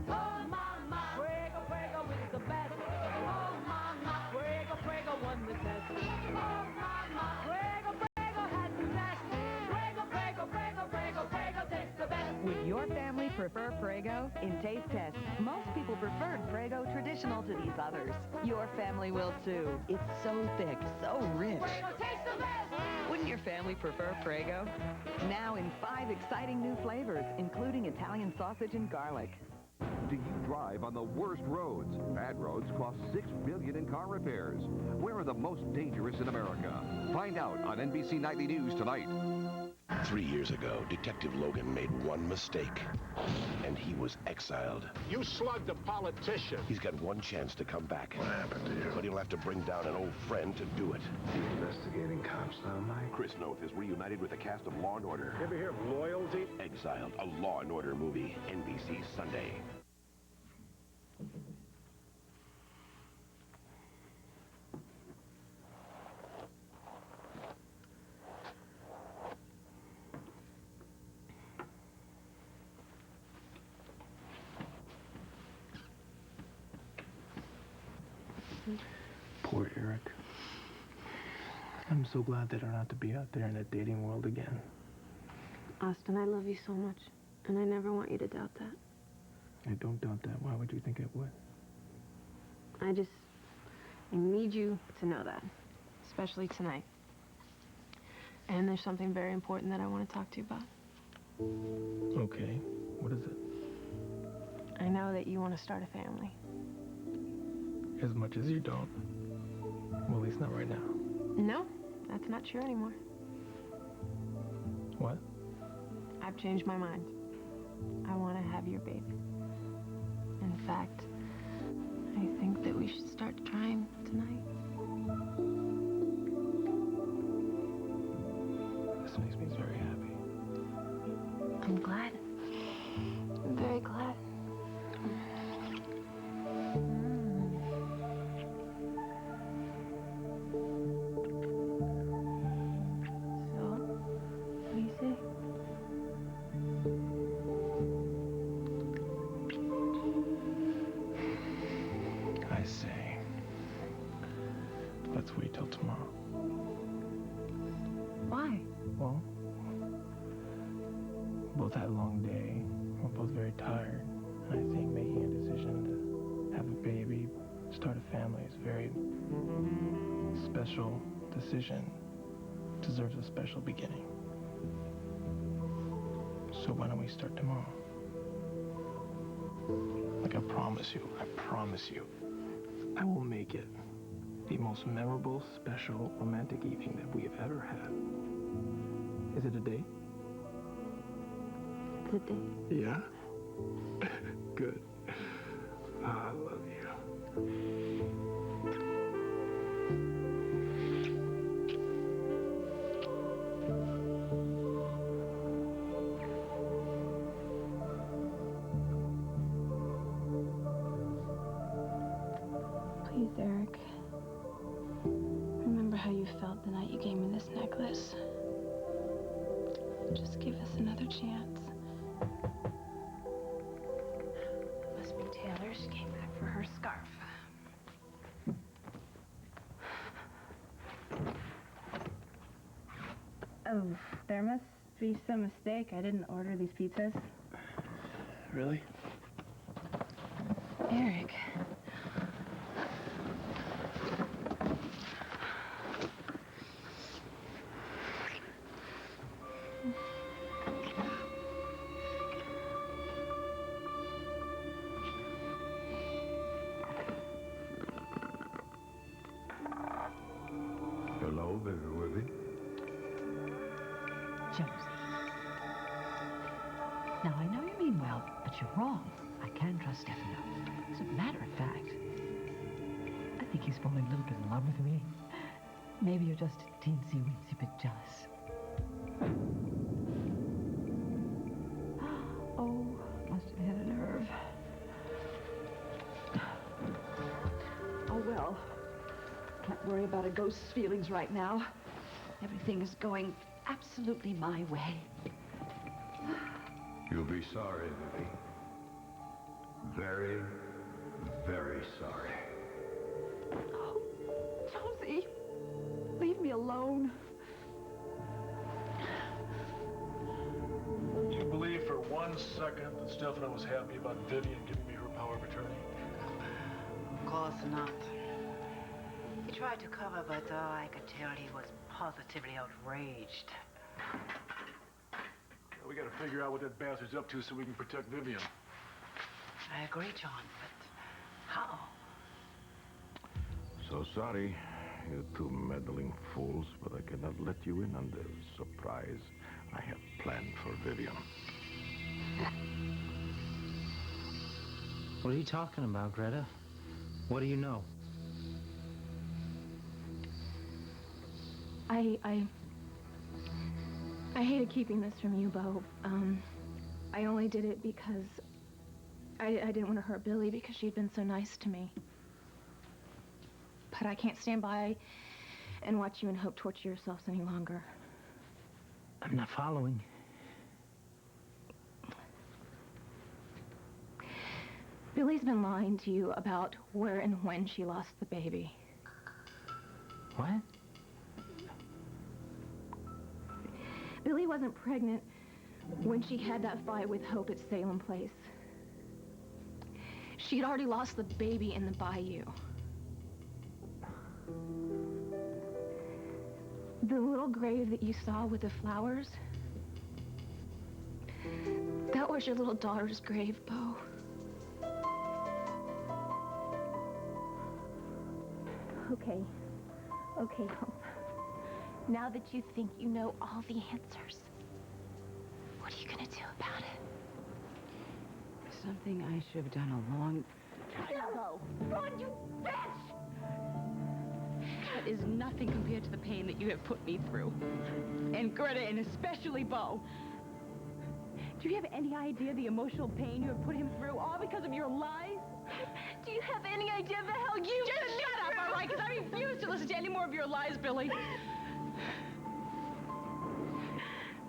Oh, mama, Prego, Prego is the best. Oh, mama, Prego, Prego won the test. Oh, mama, Prego, Prego has the best. Prego, Prego, Prego, Prego, Prego tastes the best. Would your family prefer Prego? In taste tests, most people preferred Prego. Prego traditional to these others. Your family will too. It's so thick, so rich. Wouldn't your family prefer Prego? Now in 5 exciting new flavors, including Italian sausage and garlic. Do you drive on the worst roads? Bad roads cost $6 billion in car repairs. Where are the most dangerous in America? Find out on NBC Nightly News tonight. 3 years ago, Detective Logan made one mistake, and he was exiled. You slugged a politician. He's got one chance to come back. What happened to you? But he'll have to bring down an old friend to do it. The investigating cops now, Mike. Chris Noth is reunited with the cast of Law & Order. You ever hear of loyalty? Exiled, a Law & Order movie. NBC Sunday. Poor Eric. I'm so glad they don't have to be out there in that dating world again. Austin, I love you so much, and I never want you to doubt that. I don't doubt that. Why would you think I would? I need you to know that, especially tonight. And there's something very important that I want to talk to you about. Okay, what is it? I know that you want to start a family. As much as you don't. Well, at least not right now. No, that's not true anymore. What? I've changed my mind. I want to have your baby. In fact, I think that we should start trying tonight. This makes me very happy. I'm glad. I'm very glad. Let's wait till tomorrow. Why? Well, we both had a long day. We're both very tired. And I think making a decision to have a baby, start a family is a very special decision. Deserves a special beginning. So why don't we start tomorrow? Like I promise you, I will make it the most memorable, special, romantic evening that we have ever had. Is it a date? It's a date. Yeah? Good. I love you. Please, Eric. Remember how you felt the night you gave me this necklace. Just give us another chance. Must be Taylor. She came back for her scarf. Oh, there must be some mistake. I didn't order these pizzas. Really? Eric. Hello, baby Willie. Josie. Now, I know you mean well, but you're wrong. I can trust Stefano. As a matter of fact, I think he's falling a little bit in love with me. Maybe you're just a teensy-weensy bit jealous. Oh, must have hit a nerve. Oh, well. Can't worry about a ghost's feelings right now. Everything is going absolutely my way. You'll be sorry, Vivi. Very, very sorry. Oh, Josie, leave me alone. Do you believe for 1 second that Stefano was happy about Vivian giving me her power of attorney? not. He tried to cover, but I could tell he was positively outraged. We gotta figure out what that bastard's up to so we can protect Vivian. I agree, John, but how? So sorry, you two meddling fools, but I cannot let you in on the surprise I have planned for Vivian. What are you talking about, Greta? What do you know? I hated keeping this from you, Bo. I only did it because I didn't want to hurt Billy because she'd been so nice to me. But I can't stand by and watch you and Hope torture yourselves any longer. I'm not following. Billy's been lying to you about where and when she lost the baby. What? Billy wasn't pregnant when she had that fight with Hope at Salem Place. She'd already lost the baby in the bayou. The little grave that you saw with the flowers, that was your little daughter's grave, Bo. Okay, Hope. Now that you think you know all the answers, what are you gonna do about it? Something I should have done a long time ago. Run, you bitch! That is nothing compared to the pain that you have put me through. And Greta, and especially Bo. Do you have any idea the emotional pain you have put him through, all because of your lies? Do you have any idea the hell you just shut up, all right? Because I refuse to listen to any more of your lies, Billy.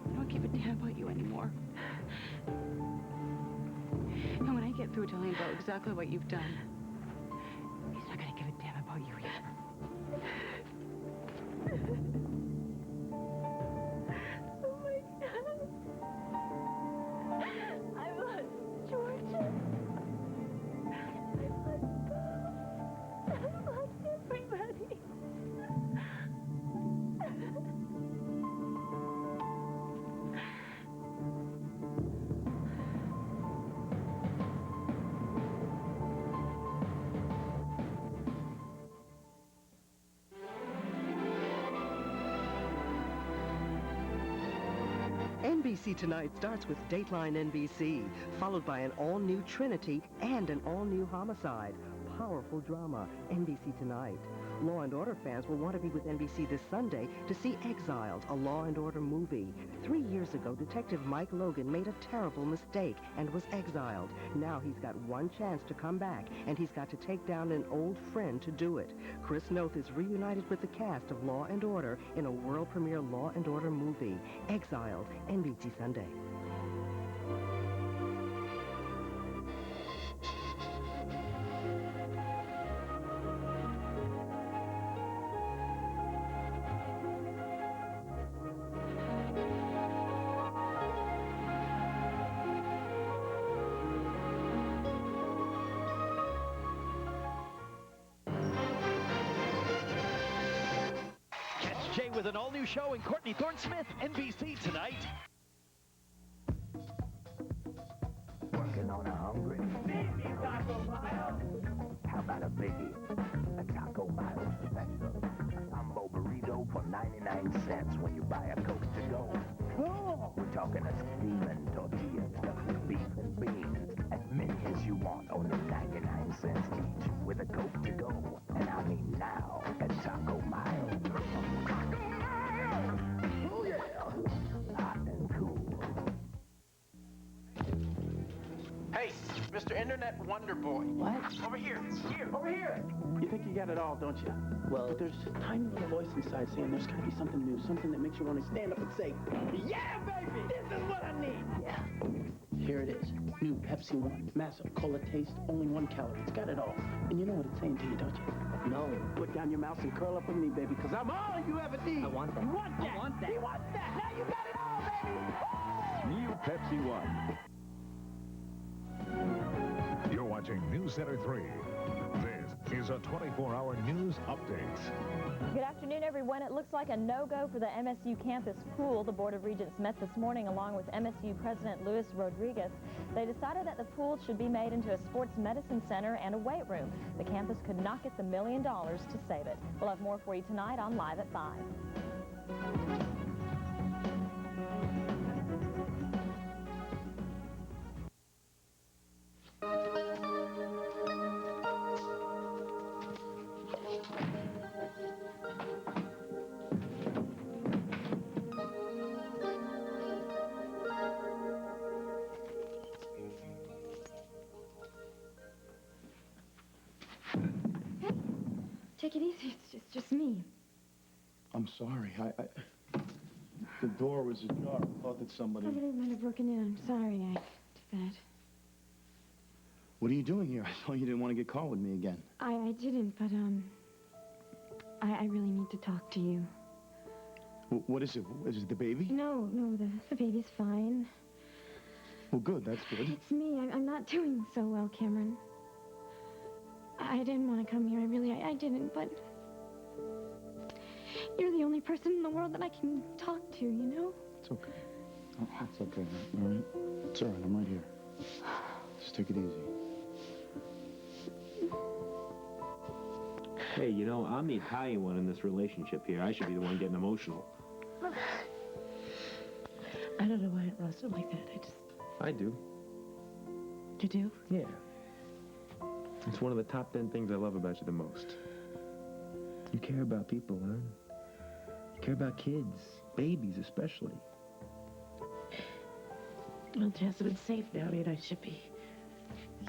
I don't give a damn about you anymore. And when I get through telling Bo exactly what you've done, he's not gonna give a damn about you either. Oh my God. I lost Georgia. I lost Bo. I lost everybody. NBC Tonight starts with Dateline NBC, followed by an all-new Trinity and an all-new Homicide. Powerful drama, NBC Tonight. Law and Order fans will want to be with NBC this Sunday to see Exiled, a Law and Order movie. 3 years ago, Detective Mike Logan made a terrible mistake and was exiled. Now he's got one chance to come back, and he's got to take down an old friend to do it. Chris Noth is reunited with the cast of Law and Order in a world premiere Law and Order movie. Exiled, NBC Sunday. Jay with an all-new show and Courtney Thorne-Smith, NBC Tonight. Working on a hungry baby taco mile. How about a biggie? A taco mile special. A combo burrito for 99 cents when you buy a Coke to go. Oh, we're talking a steaming tortilla stuffed with beef and beans. As many as you want, only 99 cents each with a Coke to go. And I mean now at Taco Mile. Taco Mile! Oh yeah! Hot and cool. Hey, Mr. Internet Wonder Boy. What? Over here. Over here. You think you got it all, don't you? Well, but there's a tiny little voice inside saying there's got to be something new, something that makes you want to stand up and say, yeah, baby, this is what I need. Yeah. Here it is. New Pepsi One. Massive cola taste, only 1 calorie. It's got it all. And you know what it's saying to you, don't you? No. Put down your mouse and curl up with me, baby, because I'm all you ever need. I want that. You want that. I want that. He wants that. Now you got it all, baby. New Pepsi One. You're watching News Center 3. This is a 24-hour news update. Good afternoon, everyone. It looks like a no-go for the MSU campus pool. The Board of Regents met this morning along with MSU President Luis Rodriguez. They decided that the pool should be made into a sports medicine center and a weight room. The campus could not get the $1 million to save it. We'll have more for you tonight on Live at 5. Take it easy. It's just me. I'm sorry. The door was ajar. I thought that somebody... Somebody might have broken in. I'm sorry I did that. What are you doing here? I thought you didn't want to get caught with me again. I didn't, but, I really need to talk to you. What is it? Is it the baby? No, the baby's fine. Well, good. That's good. It's me. I'm not doing so well, Cameron. I didn't want to come here. I didn't, but... You're the only person in the world that I can talk to, you know? It's okay. Oh, it's okay, all right? It's all right. I'm right here. Just take it easy. Hey, you know, I'm the Italian one in this relationship here. I should be the one getting emotional. I don't know why it lost it like that. I do. You do? Yeah. It's one of the top 10 things I love about you the most. You care about people, huh? You care about kids, babies especially. Well, Jessamyn's safe now. I mean, I should be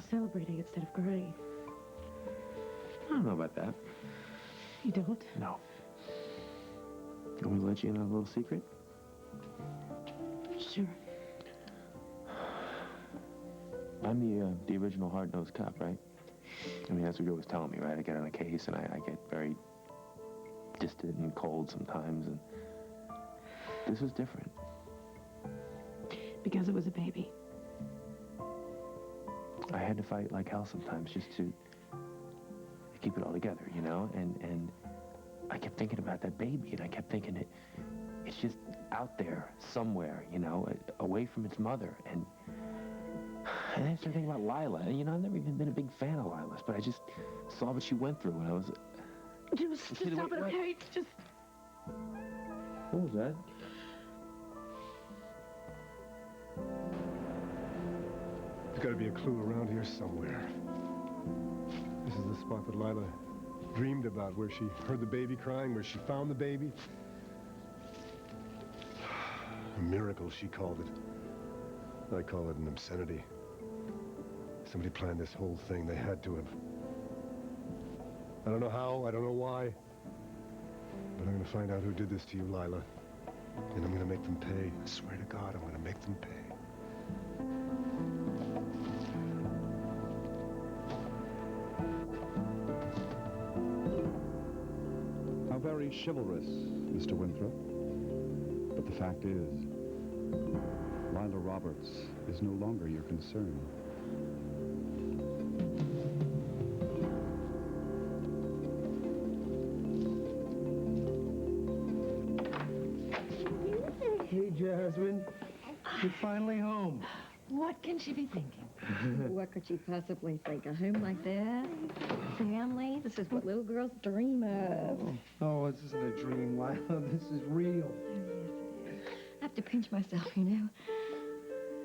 celebrating instead of crying. I don't know about that. You don't? No. You want me to let you in on a little secret? Sure. I'm the original hard-nosed cop, right? I mean, that's what you always tell me, right? I get on a case and I get very distant and cold sometimes, and this was different. Because it was a baby. I had to fight like hell sometimes just to keep it all together, you know? And I kept thinking about that baby, and I kept thinking it's just out there somewhere, you know, away from its mother. And I started thinking about Lila. And, you know, I've never even been a big fan of Lila's, but I just saw what she went through when I was... Just stop it, okay? Just... What was that? There's got to be a clue around here somewhere. This is the spot that Lila dreamed about, where she heard the baby crying, where she found the baby. A miracle, she called it. I call it an obscenity. Somebody planned this whole thing. They had to have. I don't know how, I don't know why, but I'm going to find out who did this to you, Lila. And I'm going to make them pay. I swear to God, I'm going to make them pay. How very chivalrous, Mr. Winthrop. But the fact is, Lila Roberts is no longer your concern. Hey, Jasmine. You're finally home. What can she be thinking? What could she possibly think? A home like that? Family? This is what little girls dream of. Oh, this isn't a dream, Lila. This is real. I have to pinch myself, you know.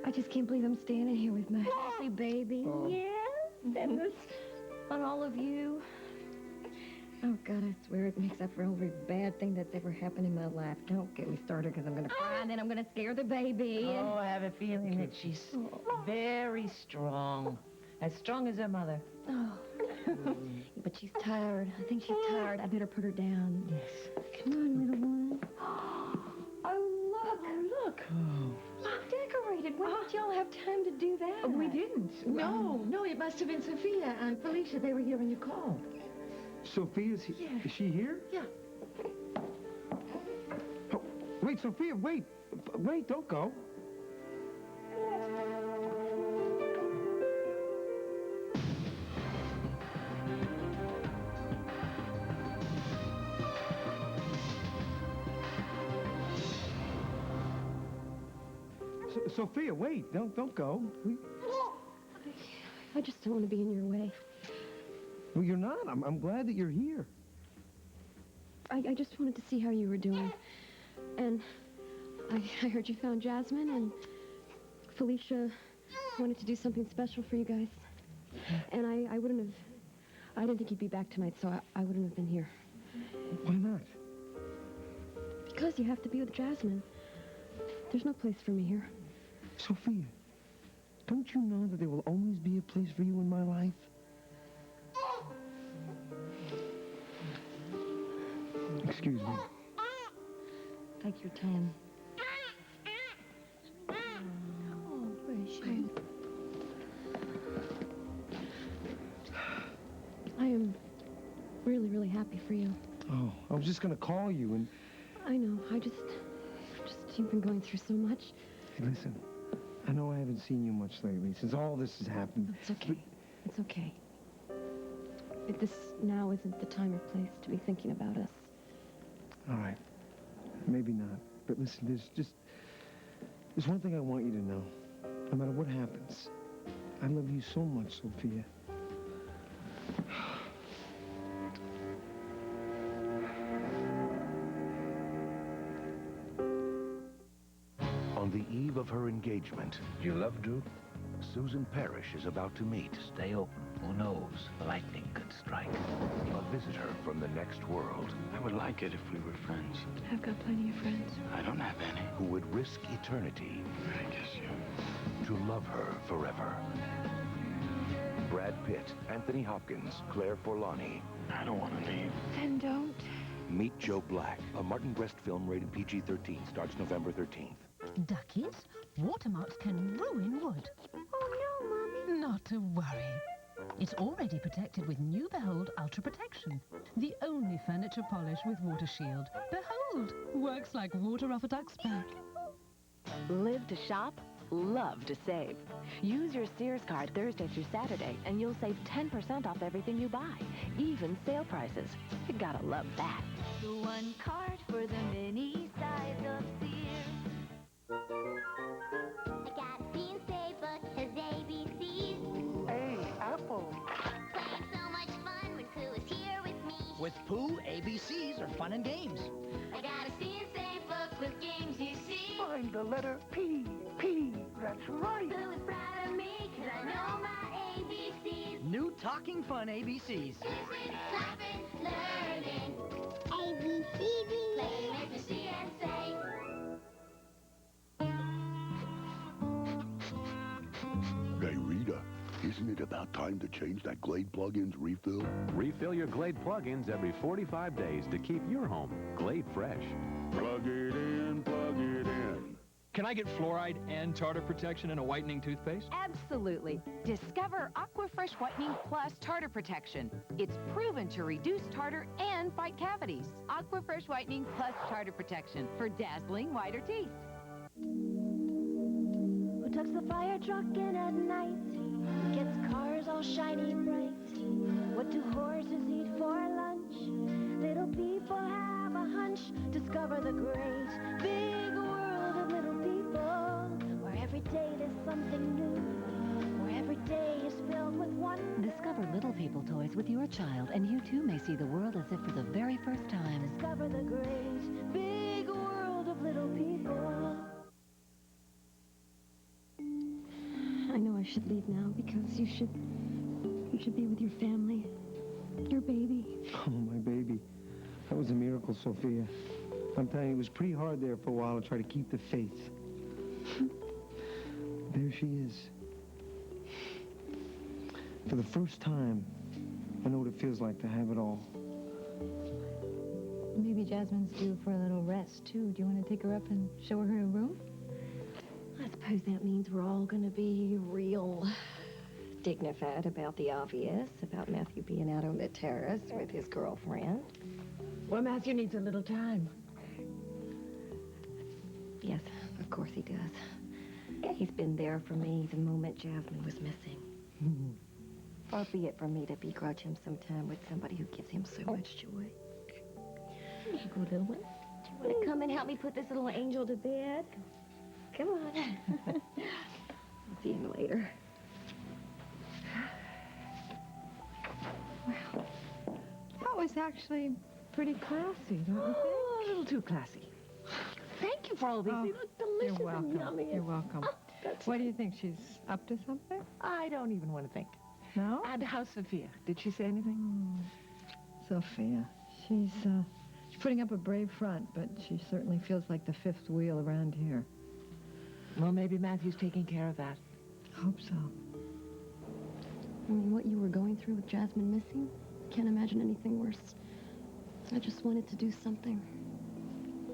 I just can't believe I'm standing here with my healthy baby. Oh. Yeah, and this on all of you. Oh, God, I swear it makes up for every bad thing that's ever happened in my life. Don't get me started, because I'm going to cry, and then I'm going to scare the baby. Oh, I have a feeling that she's very strong. As strong as her mother. Oh. But she's tired. I think she's tired. I better put her down. Yes. Come on, little one. Oh, look. Oh, look. She decorated. When did y'all have time to do that? We didn't. No, it must have been Sophia and Felicia. They were here when you called. Sophia's here? Yeah. Is she here? Yeah. Oh, wait, Sophia, wait. Wait, don't go. Sophia, wait. Don't go. I just don't want to be in your way. Well, you're not. I'm glad that you're here. I just wanted to see how you were doing. And I heard you found Jasmine, and Felicia wanted to do something special for you guys. And I wouldn't have... I didn't think you'd be back tonight, so I wouldn't have been here. Why not? Because you have to be with Jasmine. There's no place for me here. Sophia, don't you know that there will always be a place for you in my life? Excuse me. Take your time. Oh, precious. I am really, really happy for you. Oh, I was just gonna call you and... I know. You've been going through so much. Hey, listen, I know I haven't seen you much lately since all this has happened. It's okay. It's okay. This now isn't the time or place to be thinking about us. All right. Maybe not. But listen, there's one thing I want you to know. No matter what happens, I love you so much, Sophia. On the eve of her engagement, You love Drew? Susan Parrish is about to meet Stay open. Who knows? Lightning could strike. a visitor from the next world. I would like it if we were friends. I've got plenty of friends. I don't have any. Who would risk eternity I guess you... to love her forever. Brad Pitt, Anthony Hopkins, Claire Forlani. I don't want to leave. Then don't. Meet Joe Black, a Martin Brest film rated PG-13, starts November 13th. Duckies, watermarks can ruin wood. Oh, no, Mommy. Not to worry. It's already protected with new Behold Ultra Protection, the only furniture polish with water shield. Behold, works like water off a duck's back. Live to shop, love to save. Use your Sears card Thursday through Saturday, and you'll save 10% off everything you buy, even sale prices. You gotta love that. The one card for the mini size of Sears. I got a See and Save book, has ABCs. Hey, Apple. Playing so much fun when Pooh is here with me. With Pooh, ABCs are fun and games. I got a See and Save book with games you see. Find the letter P. P. That's right. Pooh is proud of me, 'cause I know my ABCs. New Talking Fun ABCs. Listening, clapping, learning. ABCD. Playing with the See and Save. Hey, Rita, isn't it about time to change that Glade plug-in's refill? Refill your Glade plug-ins every 45 days to keep your home Glade fresh. Plug it in, plug it in. Can I get fluoride and tartar protection in a whitening toothpaste? Absolutely. Discover Aquafresh Whitening Plus Tartar Protection. It's proven to reduce tartar and fight cavities. Aquafresh Whitening Plus Tartar Protection for dazzling whiter teeth. Who tucks the fire truck in at night? Gets cars all shiny bright. What do horses eat for lunch? Little people have a hunch. Discover the great big world of little people, where every day there's something new, where every day is filled with wonder. Discover Little People toys with your child, and you too may see the world as if for the very first time. Discover the great big world of little people. I know I should leave now because you should be with your family, your baby. Oh, my baby. That was a miracle, Sophia. I'm telling you, it was pretty hard there for a while to try to keep the faith. There she is. For the first time, I know what it feels like to have it all. Maybe Jasmine's due for a little rest, too. Do you want to take her up and show her her room? I suppose that means we're all going to be real dignified about the obvious, about Matthew being out on the terrace with his girlfriend. Well, Matthew needs a little time. Yes, of course he does. He's been there for me the moment Jasmine was missing. Far be it from me to begrudge him sometime with somebody who gives him so much joy. Here you go, little one. Do you want to come and help me put this little angel to bed? Come on. See you later. Well, that was actually pretty classy, don't you think? Oh, a little too classy. Thank you for all these. They look delicious You're welcome. and yummy. You're welcome. What do you think? She's up to something? I don't even want to think. No? And how's Sophia? Did she say anything? Sophia. She's putting up a brave front, but she certainly feels like the fifth wheel around here. Well, maybe Matthew's taking care of that. Hope so. I mean, what you were going through with Jasmine missing, can't imagine anything worse. I just wanted to do something.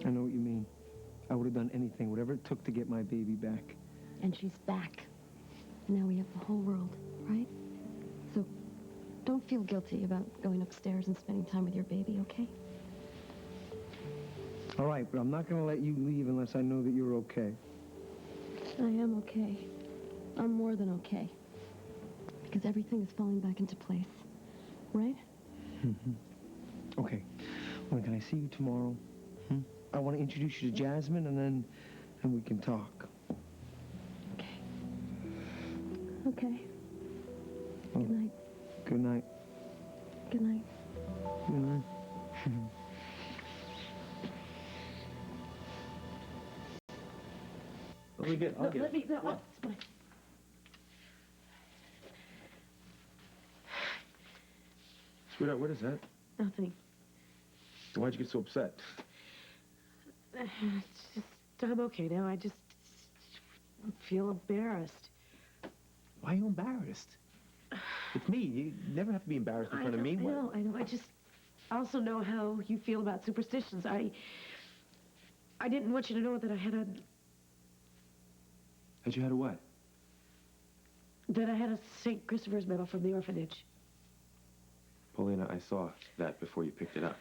I know what you mean. I would have done anything, whatever it took to get my baby back. And she's back. Now we have the whole world, right? So don't feel guilty about going upstairs and spending time with your baby, okay? All right, but I'm not going to let you leave unless I know that you're okay. I am okay. I'm more than okay. Because everything is falling back into place, right? Okay. When can I see you tomorrow? I want to introduce you to Jasmine, and we can talk. Okay. Good night. Good night. Good night. Good night. Let me get. I'll get. Let me. No, Sweetheart, what is that? nothing. Why'd you get so upset? It's just, I'm okay now. I just feel embarrassed. Why are you embarrassed? It's me. You never have to be embarrassed in front of me. I know. I just also know how you feel about superstitions. I didn't want you to know that I had a... That you had a what? That I had a St. Christopher's medal from the orphanage. Paulina, I saw that before you picked it up.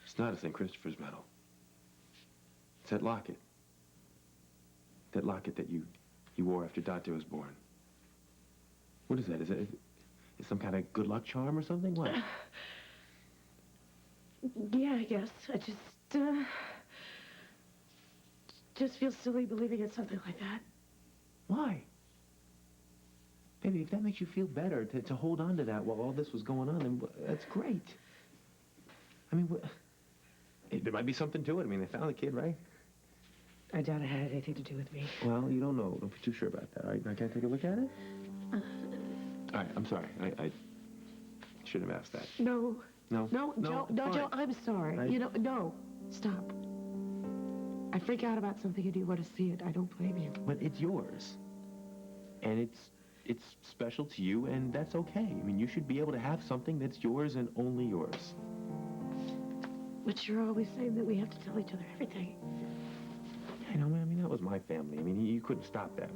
It's not a St. Christopher's medal. It's that locket. That locket that you wore after Dante was born. What is that? Is it some kind of good luck charm or something? What? Yeah, I guess. I just feel silly believing in something like that. Why? Baby, if that makes you feel better to hold on to that while all this was going on, then that's great. I mean, there might be something to it. I mean, they found the kid, right? I doubt it had anything to do with me. Well, you don't know. Don't be too sure about that, all right? Can I take a look at it? All right, I'm sorry. I shouldn't have asked that. No. No? No, Joe, I'm sorry. I- No, stop. I freak out about something and you want to see it. I don't blame you. But it's yours. And it's special to you, and that's okay. I mean, you should be able to have something that's yours and only yours. But you're always saying that we have to tell each other everything. I know, I mean, that was my family. I mean, you couldn't stop them.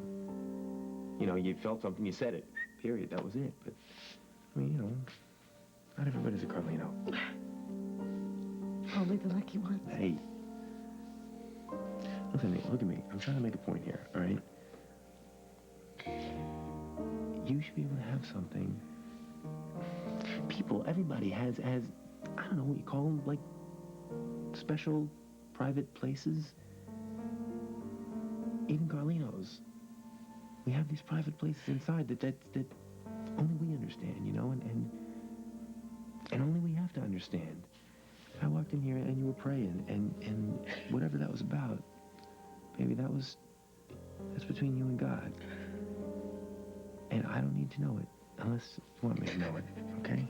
You know, you felt something, you said it. Period. That was it. But, I mean, you know, not everybody's a Carlino. Only the lucky ones. Hey. Listen, look at me. I'm trying to make a point here, all right? You should be able to have something. People, everybody has, I don't know what you call them, like, special private places. Even Carlinos. We have these private places inside that only we understand, you know, and only we have to understand. I walked in here and you were praying, and whatever that was about, baby, that's between you and God. And I don't need to know it, unless you want me to know it, okay?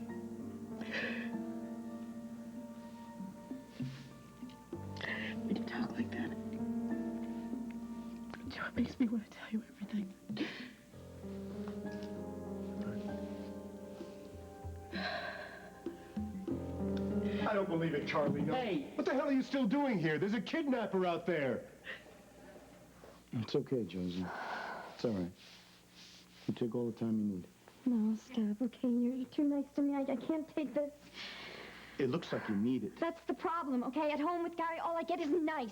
When you talk like that, Joe, it makes me want to tell you everything. I don't believe it, Charlie. No. Hey! What the hell are you still doing here? There's a kidnapper out there. It's okay, Josie. It's all right. You took all the time you need. No, stop, okay? You're too nice to me. I can't take this. It looks like you need it. That's the problem, okay? At home with Gary, all I get is nice.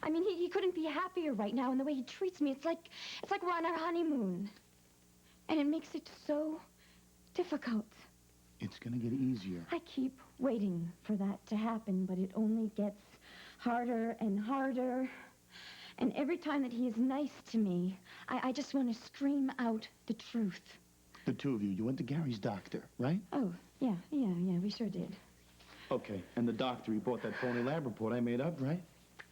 I mean, he couldn't be happier right now, and the way he treats me, it's like we're on our honeymoon. And it makes it so difficult. It's gonna get easier. I keep waiting for that to happen, but it only gets harder and harder. And every time that he is nice to me, I just want to scream out the truth. The two of you went to Gary's doctor, right? Oh, yeah, we sure did. Okay, and the doctor, he bought that phony lab report I made up, right?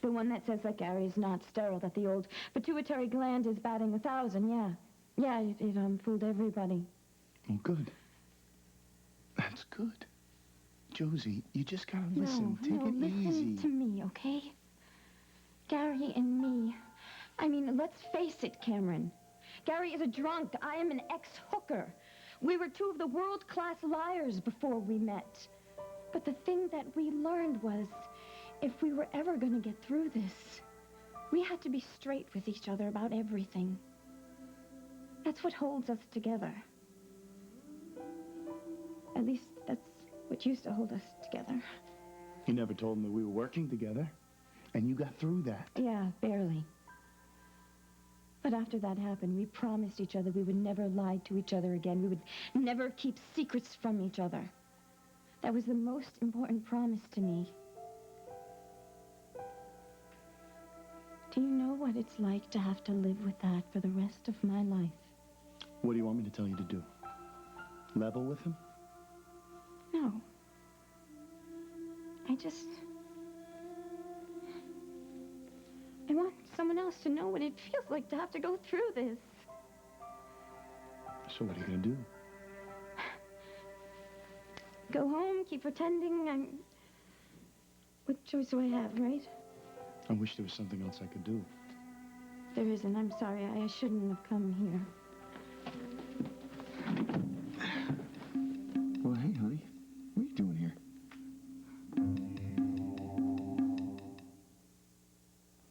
The one that says that Gary is not sterile, that the old pituitary gland is batting 1,000, yeah. Yeah, it fooled everybody. Oh, good. That's good. Josie, you just gotta listen. Take it easy. Listen to me, okay? Gary and me. I mean, let's face it, Cameron. Gary is a drunk. I am an ex-hooker. We were two of the world-class liars before we met. But the thing that we learned was, if we were ever going to get through this, we had to be straight with each other about everything. That's what holds us together. At least that's what used to hold us together. You never told him that we were working together, and you got through that. Yeah, barely. But after that happened, we promised each other we would never lie to each other again. We would never keep secrets from each other. That was the most important promise to me. Do you know what it's like to have to live with that for the rest of my life? What do you want me to tell you to do? Level with him? No. I want someone else to know what it feels like to have to go through this. So what are you gonna do? Go home, keep pretending What choice do I have, right? I wish there was something else I could do. There isn't. I'm sorry. I shouldn't have come here. Well, hey, honey. What are you doing here?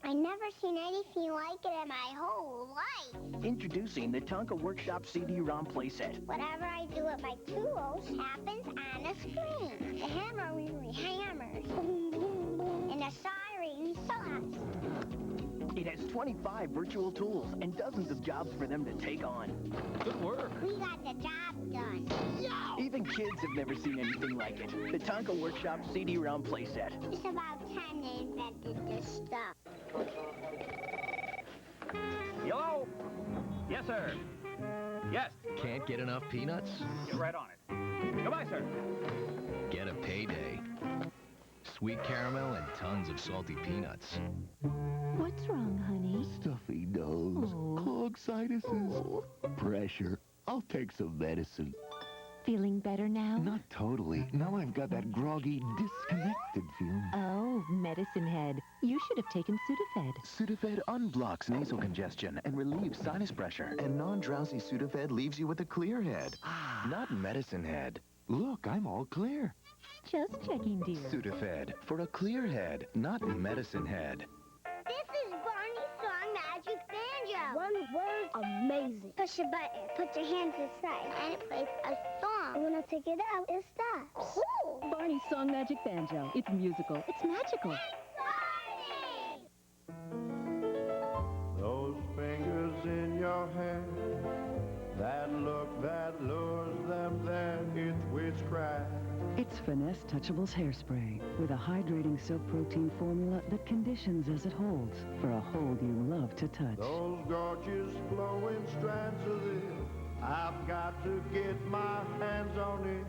I've never seen anything like it in my whole life. Introducing the Tonka Workshop CD-ROM playset. Whatever I do with my tools happens on a screen. The hammer really hammers. Boom, boom, boom. And the siren saws. It has 25 virtual tools and dozens of jobs for them to take on. Good work. We got the job done. Even kids have never seen anything like it. The Tonka Workshop CD-ROM playset. It's about time they invented this stuff. Hello? Yes, sir. Yes. Can't get enough peanuts? Get right on it. Goodbye, sir. Get a payday. Sweet caramel and tons of salty peanuts. What's wrong, honey? Stuffy nose, clogged sinuses, pressure. I'll take some medicine. Feeling better now? Not totally. Now I've got that groggy, disconnected feeling. Oh, medicine head. You should have taken Sudafed. Sudafed unblocks nasal congestion and relieves sinus pressure. And non-drowsy Sudafed leaves you with a clear head. Not medicine head. Look, I'm all clear. Just checking, dear. Sudafed, for a clear head, not medicine head. This is Barney's Song Magic Banjo. One word, amazing. Push a button, put your hands inside, and it plays a song. And when I take it out, it stops. Cool. Barney's Song Magic Banjo. It's musical. It's magical. Those fingers in your hair, that look that lures them there, it's witchcraft. It's Finesse Touchables Hairspray with a hydrating silk protein formula that conditions as it holds for a hold you love to touch. Those gorgeous flowing strands of this, I've got to get my hands on it.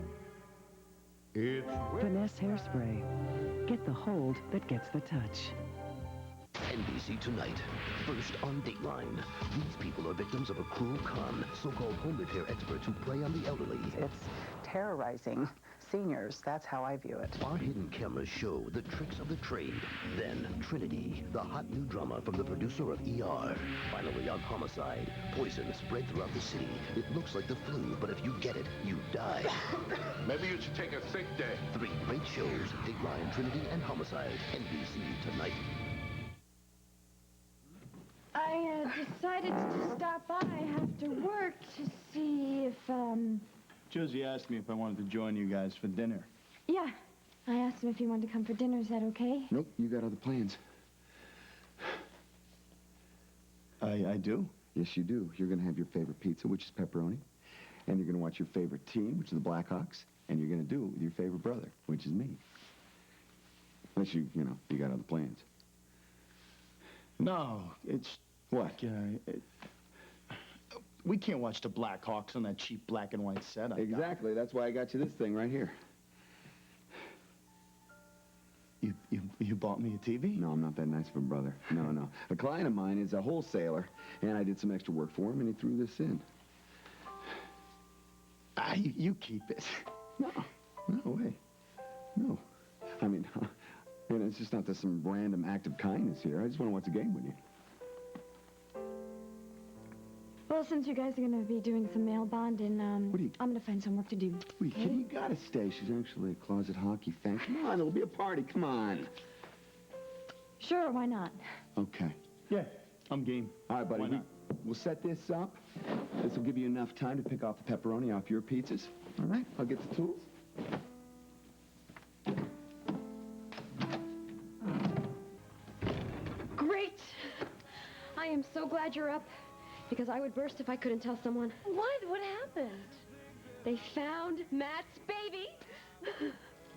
It's Finesse Hairspray. Get the hold that gets the touch. NBC Tonight. First on Dateline. These people are victims of a cruel con. So-called home repair experts who prey on the elderly. It's terrorizing seniors. That's how I view it. Our hidden cameras show the tricks of the trade. Then Trinity, the hot new drama from the producer of ER. Finally on Homicide. Poison spread throughout the city. It looks like the flu, but if you get it, you die. Maybe you should take a sick day. 3 great shows. Dateline, Trinity, and Homicide. NBC Tonight. I decided to stop by after work to see if, Josie asked me if I wanted to join you guys for dinner. Yeah. I asked him if he wanted to come for dinner. Is that okay? Nope, you got other plans. I do? Yes, you do. You're going to have your favorite pizza, which is pepperoni. And you're going to watch your favorite team, which is the Blackhawks. And you're going to do it with your favorite brother, which is me. Unless you got other plans. No, it's... What? We can't watch the Blackhawks on that cheap black and white set. Exactly. That's why I got you this thing right here. You bought me a TV? No, I'm not that nice of a brother. No. A client of mine is a wholesaler, and I did some extra work for him, and he threw this in. You keep it. No way. No. I mean, it's just not some random act of kindness here. I just want to watch the game with you. Well, since you guys are going to be doing some mail bonding, I'm going to find some work to do. Wait, kid, you gotta stay. She's actually a closet hockey fan. Come on, it'll be a party. Come on. Sure, why not? Okay. Yeah, I'm game. All right, buddy. We'll set this up. This will give you enough time to pick off the pepperoni off your pizzas. All right? I'll get the tools. Great! I am so glad you're up, because I would burst if I couldn't tell someone. What? What happened? They found Matt's baby.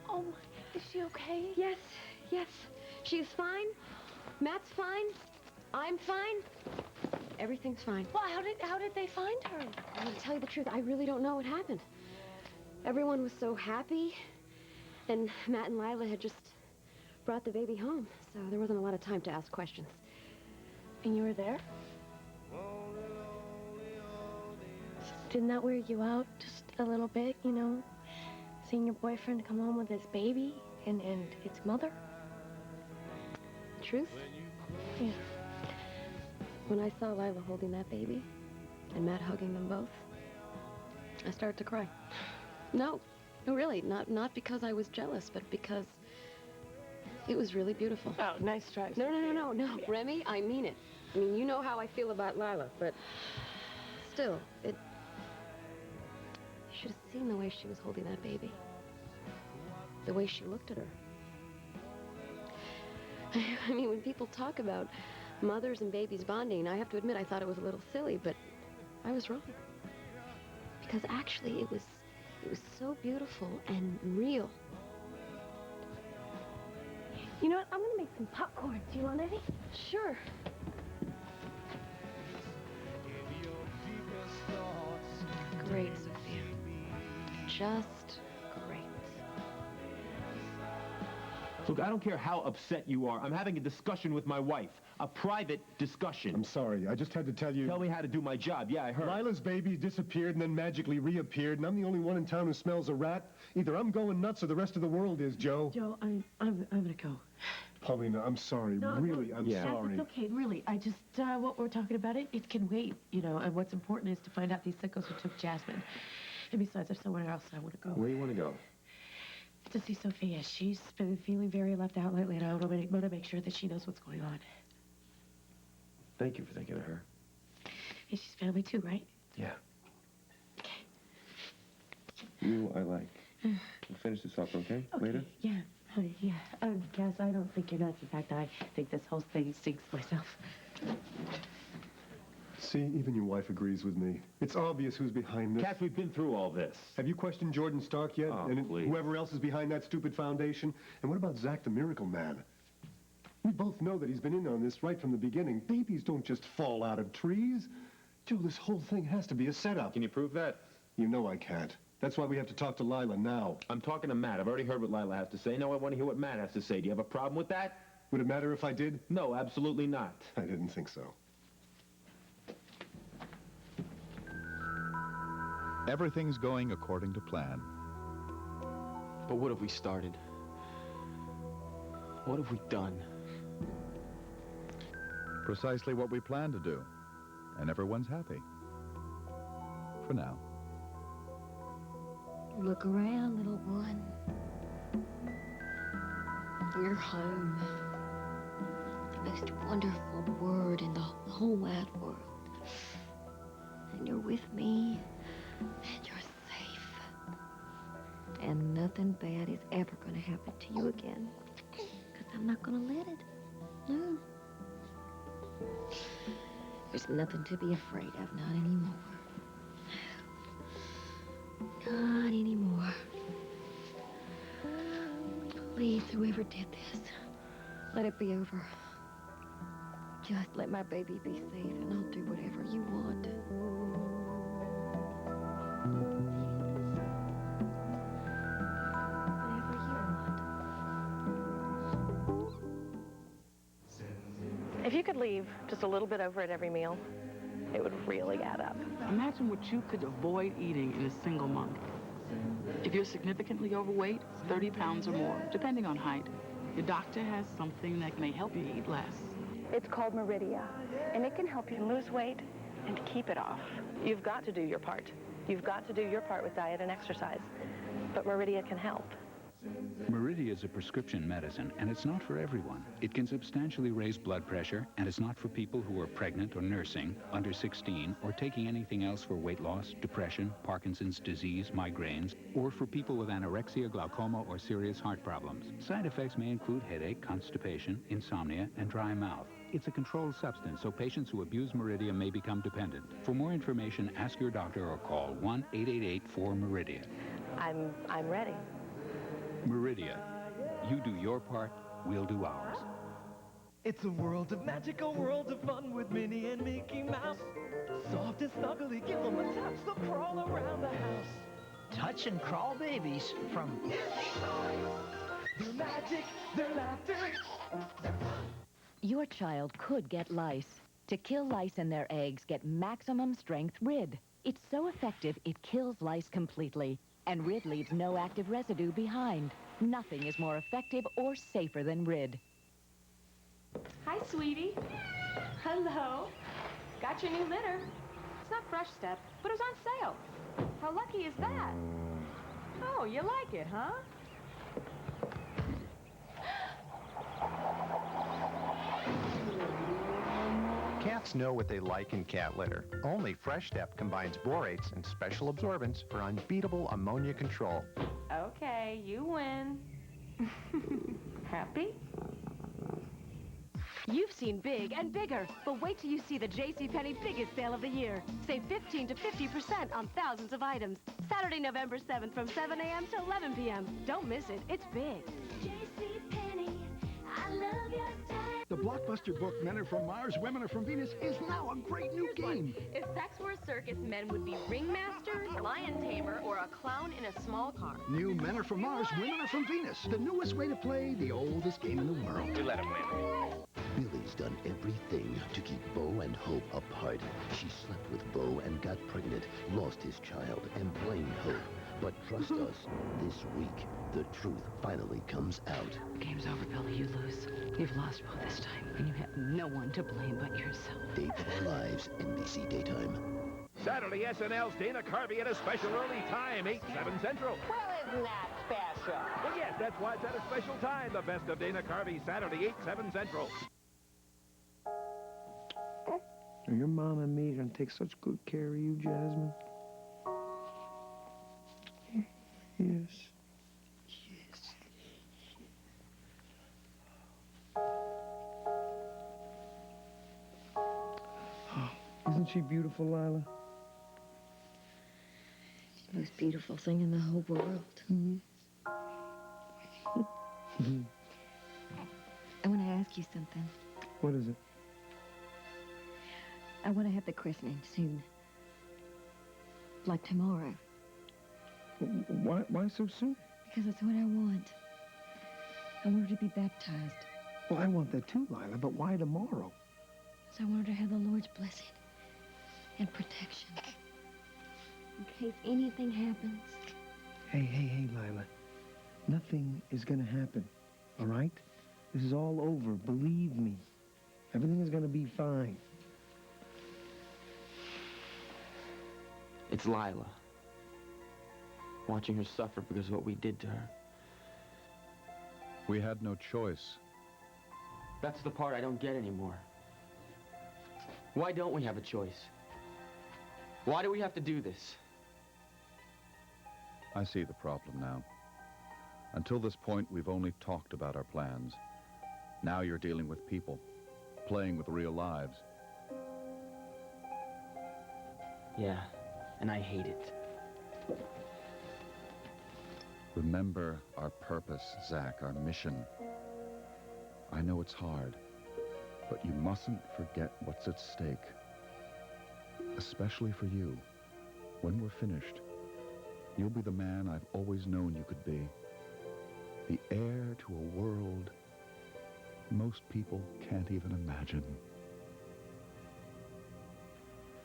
Oh, my. Is she okay? Yes. She's fine. Matt's fine. I'm fine. Everything's fine. Well, how did they find her? I'm going to tell you the truth. I really don't know what happened. Everyone was so happy, and Matt and Lila had just brought the baby home, so there wasn't a lot of time to ask questions. And you were there? Didn't that wear you out just a little bit, you know? Seeing your boyfriend come home with his baby and its mother? Truth? Yeah. When I saw Lila holding that baby and Matt hugging them both, I started to cry. No, really, not because I was jealous, but because it was really beautiful. Oh, nice try. No. Yeah. Remy, I mean it. I mean, you know how I feel about Lila, but still, you should have seen the way she was holding that baby. The way she looked at her. I mean, when people talk about mothers and babies bonding, I have to admit I thought it was a little silly, but I was wrong. Because actually it was so beautiful and real. You know what? I'm gonna make some popcorn. Do you want any? Sure. Great, Sophia. Just great. Look, I don't care how upset you are. I'm having a discussion with my wife. A private discussion. I'm sorry. I just had to tell you... Tell me how to do my job. Yeah, I heard. Lila's baby disappeared and then magically reappeared, and I'm the only one in town who smells a rat. Either I'm going nuts or the rest of the world is, Joe. Joe, I'm gonna go. Paulina, I'm sorry. Really, I'm sorry. It's okay, really. I just, what we're talking about, it can wait, you know, and what's important is to find out these sickos who took Jasmine. And besides, there's somewhere else I want to go. Where do you want to go? To see Sophia. She's been feeling very left out lately, and I want to make sure that she knows what's going on. Thank you for thinking of her. And she's family too, right? Yeah. You, I like. We'll finish this up, okay? Later? Yeah. Honey, yeah. Cass, I don't think you're nuts. In fact, I think this whole thing stinks myself. See, even your wife agrees with me. It's obvious who's behind this. Cass, we've been through all this. Have you questioned Jordan Stark yet? Oh, and please. Whoever else is behind that stupid foundation? And what about Zach the Miracle Man? We both know that he's been in on this right from the beginning. Babies don't just fall out of trees. Joe, this whole thing has to be a setup. Can you prove that? You know I can't. That's why we have to talk to Lila now. I'm talking to Matt. I've already heard what Lila has to say. Now I want to hear what Matt has to say. Do you have a problem with that? Would it matter if I did? No, absolutely not. I didn't think so. Everything's going according to plan. But what have we started? What have we done? Precisely what we planned to do. And everyone's happy. For now. Look around, little one. You're home. The most wonderful word in the whole wide world. And you're with me, and you're safe. And nothing bad is ever going to happen to you again. Because I'm not going to let it. No. There's nothing to be afraid of, not anymore. Not anymore. Please, whoever did this, let it be over. Just let my baby be safe, and I'll do whatever you want. If you could leave just a little bit over at every meal, it would really add up. Imagine what you could avoid eating in a single month. If you're significantly overweight, 30 pounds or more, depending on height, your doctor has something that may help you eat less. It's called Meridia, and it can help you lose weight and keep it off. You've got to do your part. You've got to do your part with diet and exercise, but Meridia can help. Meridia is a prescription medicine, and it's not for everyone. It can substantially raise blood pressure, and it's not for people who are pregnant or nursing, under 16, or taking anything else for weight loss, depression, Parkinson's disease, migraines, or for people with anorexia, glaucoma, or serious heart problems. Side effects may include headache, constipation, insomnia, and dry mouth. It's a controlled substance, so patients who abuse Meridia may become dependent. For more information, ask your doctor or call 1-888-4-MERIDIA. I'm ready. Meridia. You do your part, we'll do ours. It's a world of magic, a world of fun with Minnie and Mickey Mouse. Soft and snuggly, give them a touch, they'll crawl around the house. Touch and crawl babies from Their magic, their laughter, their fun. Your child could get lice. To kill lice and their eggs, get Maximum Strength Rid. It's so effective, it kills lice completely. And Rid leaves no active residue behind. Nothing is more effective or safer than Rid. Hi, sweetie. Hello. Got your new litter. It's not Fresh Step, but it was on sale. How lucky is that? Oh, you like it, huh? Cats know what they like in cat litter. Only Fresh Step combines borates and special absorbents for unbeatable ammonia control. Okay, you win. Happy? You've seen big and bigger, but wait till you see the JCPenney biggest sale of the year. Save 15 to 50% on thousands of items. Saturday, November 7th from 7 a.m. to 11 p.m. Don't miss it. It's big. JCPenney, I love your style. The blockbuster book Men Are From Mars, Women Are From Venus is now a great new game. If sex were a circus, men would be ringmaster, lion tamer, or a clown in a small car. New Men Are From Mars, Women Are From Venus. The newest way to play the oldest game in the world. We let him win. Millie's done everything to keep Bo and Hope apart. She slept with Bo and got pregnant, lost his child, and blamed Hope. But trust us, this week, the truth finally comes out. Game's over, Billy. You lose. You've lost Bo this time, and you have no one to blame but yourself. Date of Our Lives, NBC Daytime. Saturday, SNL's Dana Carvey at a special early time, 8, 7 Central. Well, isn't that special? Well, yes, that's why it's at a special time. The best of Dana Carvey, Saturday, 8, 7 Central. Your mom and me are going to take such good care of you, Jasmine. Yes. Oh, isn't she beautiful, Lila? She's the most beautiful thing in the whole world. I want to ask you something. What is it? I want to have the christening soon. Like tomorrow. Why so soon? Because that's what I want. I want her to be baptized. Well, I want that too, Lila, but why tomorrow? So I want her to have the Lord's blessing and protection. In case anything happens. Hey, Lila. Nothing is gonna happen, all right? This is all over, believe me. Everything is gonna be fine. It's Lila. Watching her suffer because of what we did to her. We had no choice. That's the part I don't get anymore. Why don't we have a choice? Why do we have to do this? I see the problem now. Until this point, we've only talked about our plans. Now you're dealing with people, playing with real lives. Yeah, and I hate it. Remember our purpose, Zach, our mission. I know it's hard. But you mustn't forget what's at stake. Especially for you. When we're finished, you'll be the man I've always known you could be. The heir to a world most people can't even imagine.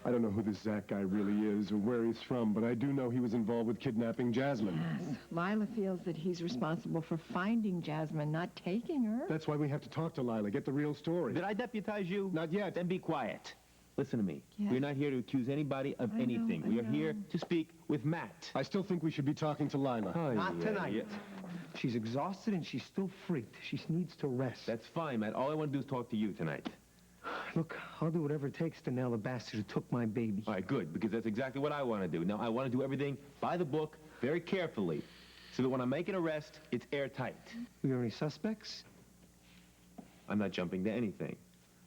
I don't know who this Zach guy really is or where he's from, but I do know he was involved with kidnapping Jasmine. Yes. Lila feels that he's responsible for finding Jasmine, not taking her. That's why we have to talk to Lila, get the real story. Did I deputize you? Not yet. Then be quiet. Listen to me. Yes. We're not here to accuse anybody of anything. We are here to speak with Matt. I still think we should be talking to Lila. Not tonight. She's exhausted and she's still freaked. She needs to rest. That's fine, Matt. All I want to do is talk to you tonight. Look, I'll do whatever it takes to nail the bastard who took my baby. All right, good, because that's exactly what I want to do. Now, I want to do everything by the book, very carefully, so that when I make an arrest, it's airtight. We have any suspects? I'm not jumping to anything.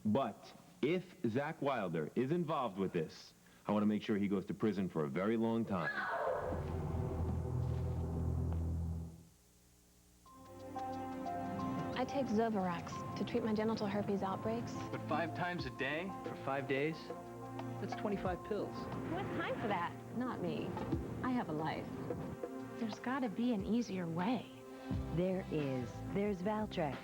But if Zach Wilder is involved with this, I want to make sure he goes to prison for a very long time. I take Zovirax to treat my genital herpes outbreaks. But 5 times a day for 5 days? That's 25 pills. Who has time for that? Not me. I have a life. There's got to be an easier way. There is. There's Valtrex.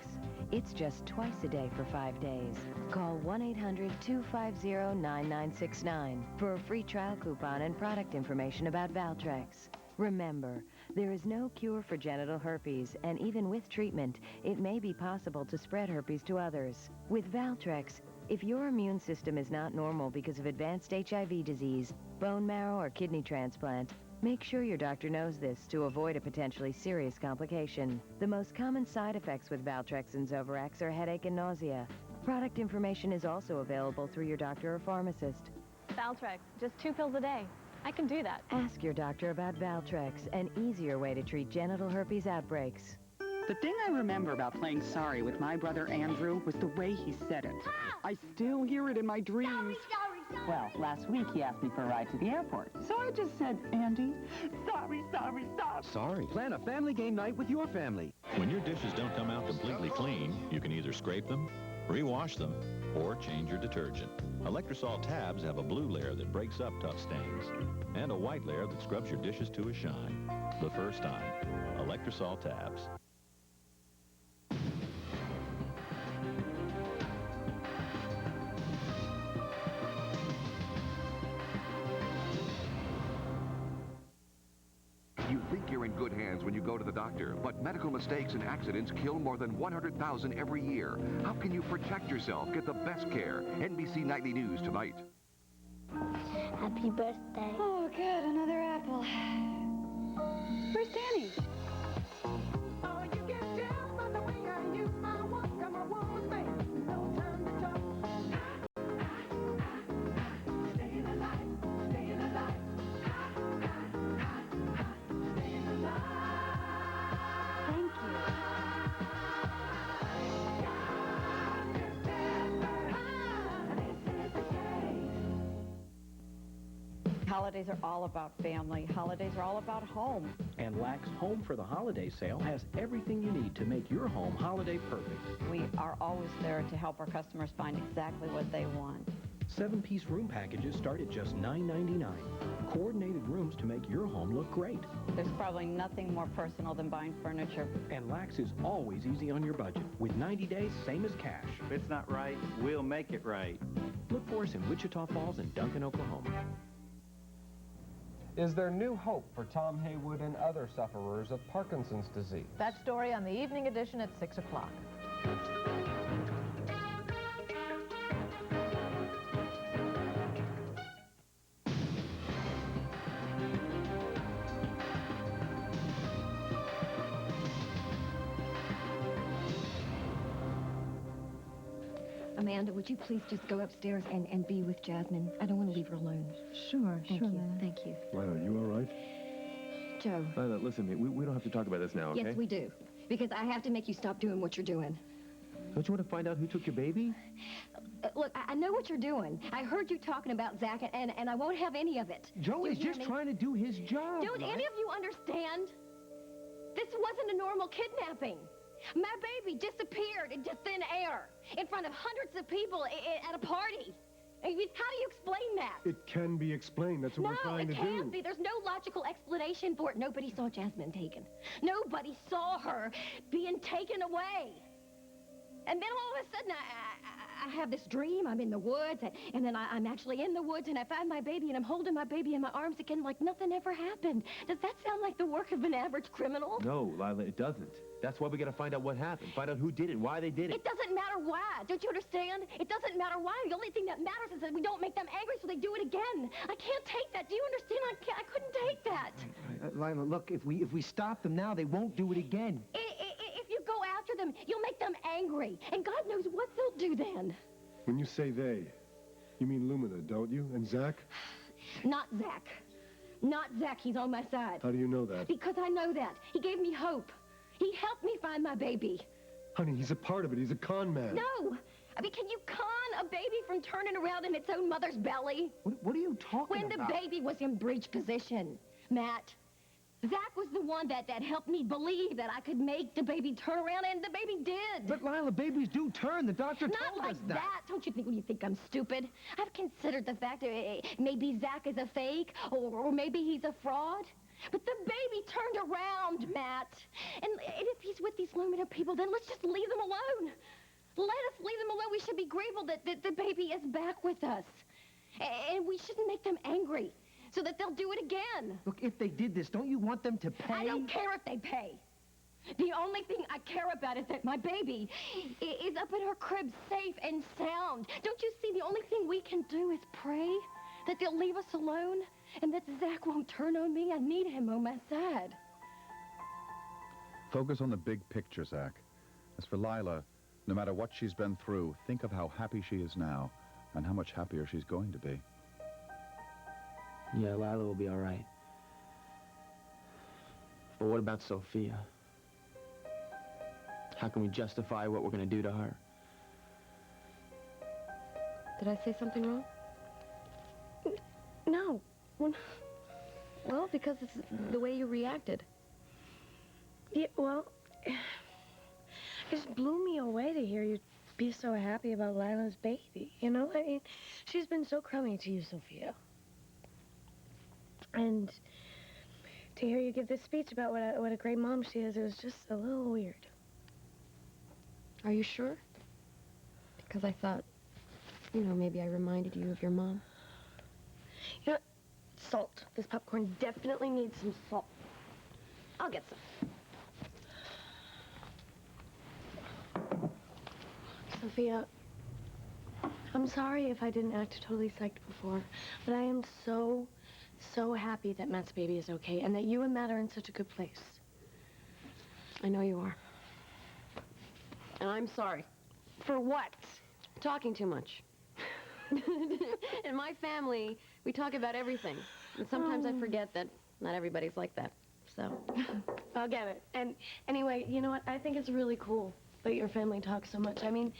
It's just twice a day for 5 days. Call 1-800-250-9969 for a free trial coupon and product information about Valtrex. Remember, there is no cure for genital herpes, and even with treatment, it may be possible to spread herpes to others. With Valtrex, if your immune system is not normal because of advanced HIV disease, bone marrow, or kidney transplant, make sure your doctor knows this to avoid a potentially serious complication. The most common side effects with Valtrex and Zovirax are headache and nausea. Product information is also available through your doctor or pharmacist. Valtrex, just 2 pills a day. I can do that. Ask your doctor about Valtrex, an easier way to treat genital herpes outbreaks. The thing I remember about playing sorry with my brother Andrew was the way he said it. I still hear it in my dreams. Sorry. Well, last week he asked me for a ride to the airport. So I just said, Andy, sorry. Sorry. Plan a family game night with your family. When your dishes don't come out completely clean, you can either scrape them, rewash them, or change your detergent. Electrosol tabs have a blue layer that breaks up tough stains, and a white layer that scrubs your dishes to a shine. The first time. Electrosol tabs. You think you're in good hands when you go to the doctor, but medical mistakes and accidents kill more than 100,000 every year. How can you protect yourself? Get the best care. NBC Nightly News tonight. Happy birthday. Oh, good. Another apple. Where's Danny? Holidays are all about family. Holidays are all about home. And Lack's Home for the Holiday sale has everything you need to make your home holiday perfect. We are always there to help our customers find exactly what they want. 7-piece room packages start at just $9.99. Coordinated rooms to make your home look great. There's probably nothing more personal than buying furniture. And Lack's is always easy on your budget, with 90 days, same as cash. If it's not right, we'll make it right. Look for us in Wichita Falls and Duncan, Oklahoma. Is there new hope for Tom Haywood and other sufferers of Parkinson's disease? That story on the evening edition at 6 o'clock. Amanda, would you please just go upstairs and be with Jasmine? I don't want to leave her alone. Sure, Thank you. Thank you. Lila, you all right? Joe. Lila, listen, we don't have to talk about this now, okay? Yes, we do. Because I have to make you stop doing what you're doing. Don't you want to find out who took your baby? Look, I know what you're doing. I heard you talking about Zach, and I won't have any of it. Joe is just trying to do his job. Don't any of you understand? This wasn't a normal kidnapping. My baby disappeared into thin air in front of hundreds of people at a party. I mean, how do you explain that? It can be explained. That's what we're trying to do. No, it can't be. There's no logical explanation for it. Nobody saw Jasmine taken. Nobody saw her being taken away. And then all of a sudden, I have this dream. I'm in the woods, and then I'm actually in the woods, and I find my baby, and I'm holding my baby in my arms again like nothing ever happened. Does that sound like the work of an average criminal? No, Lila, it doesn't. That's why we gotta find out what happened. Find out who did it, why they did it. It doesn't matter why. Don't you understand? It doesn't matter why. The only thing that matters is that we don't make them angry so they do it again. I can't take that. Do you understand? I couldn't take that. Lila, look, if we stop them now, they won't do it again. If you go after them, you'll make them angry. And God knows what they'll do then. When you say they, you mean Lumina, don't you? And Zach? Not Zach. Not Zach. He's on my side. How do you know that? Because I know that. He gave me hope. He helped me find my baby. Honey, he's a part of it. He's a con man. No! I mean, can you con a baby from turning around in its own mother's belly? What are you talking about? When the baby was in breech position, Matt, Zach was the one that helped me believe that I could make the baby turn around, and the baby did. But, Lila, babies do turn. The doctor Not told like us that. Don't you think I'm stupid? I've considered the fact that maybe Zach is a fake, or maybe he's a fraud. But the baby turned around, Matt. And if he's with these Lumina people, then let's just leave them alone. Let us leave them alone. We should be grateful that the baby is back with us. And we shouldn't make them angry so that they'll do it again. Look, if they did this, don't you want them to pay? I don't care if they pay. The only thing I care about is that my baby is up in her crib safe and sound. Don't you see? The only thing we can do is pray that they'll leave us alone and that Zach won't turn on me. I need him on my side. Focus on the big picture, Zach. As for Lila, no matter what she's been through, think of how happy she is now and how much happier she's going to be. Yeah, Lila will be all right. But what about Sophia? How can we justify what we're going to do to her? Did I say something wrong? No. Well, because it's the way you reacted. Yeah, well, it just blew me away to hear you be so happy about Lila's baby, you know? I mean, she's been so crummy to you, Sophia. And to hear you give this speech about what a great mom she is, it was just a little weird. Are you sure? Because I thought, you know, maybe I reminded you of your mom. You know, salt. This popcorn definitely needs some salt. I'll get some. Sophia, I'm sorry if I didn't act totally psyched before, but I am so happy that Matt's baby is okay and that you and Matt are in such a good place. I know you are. And I'm sorry. For what? Talking too much. In my family, we talk about everything. And sometimes I forget that not everybody's like that. So, I'll get it. And anyway, you know what? I think it's really cool that your family talks so much. I mean,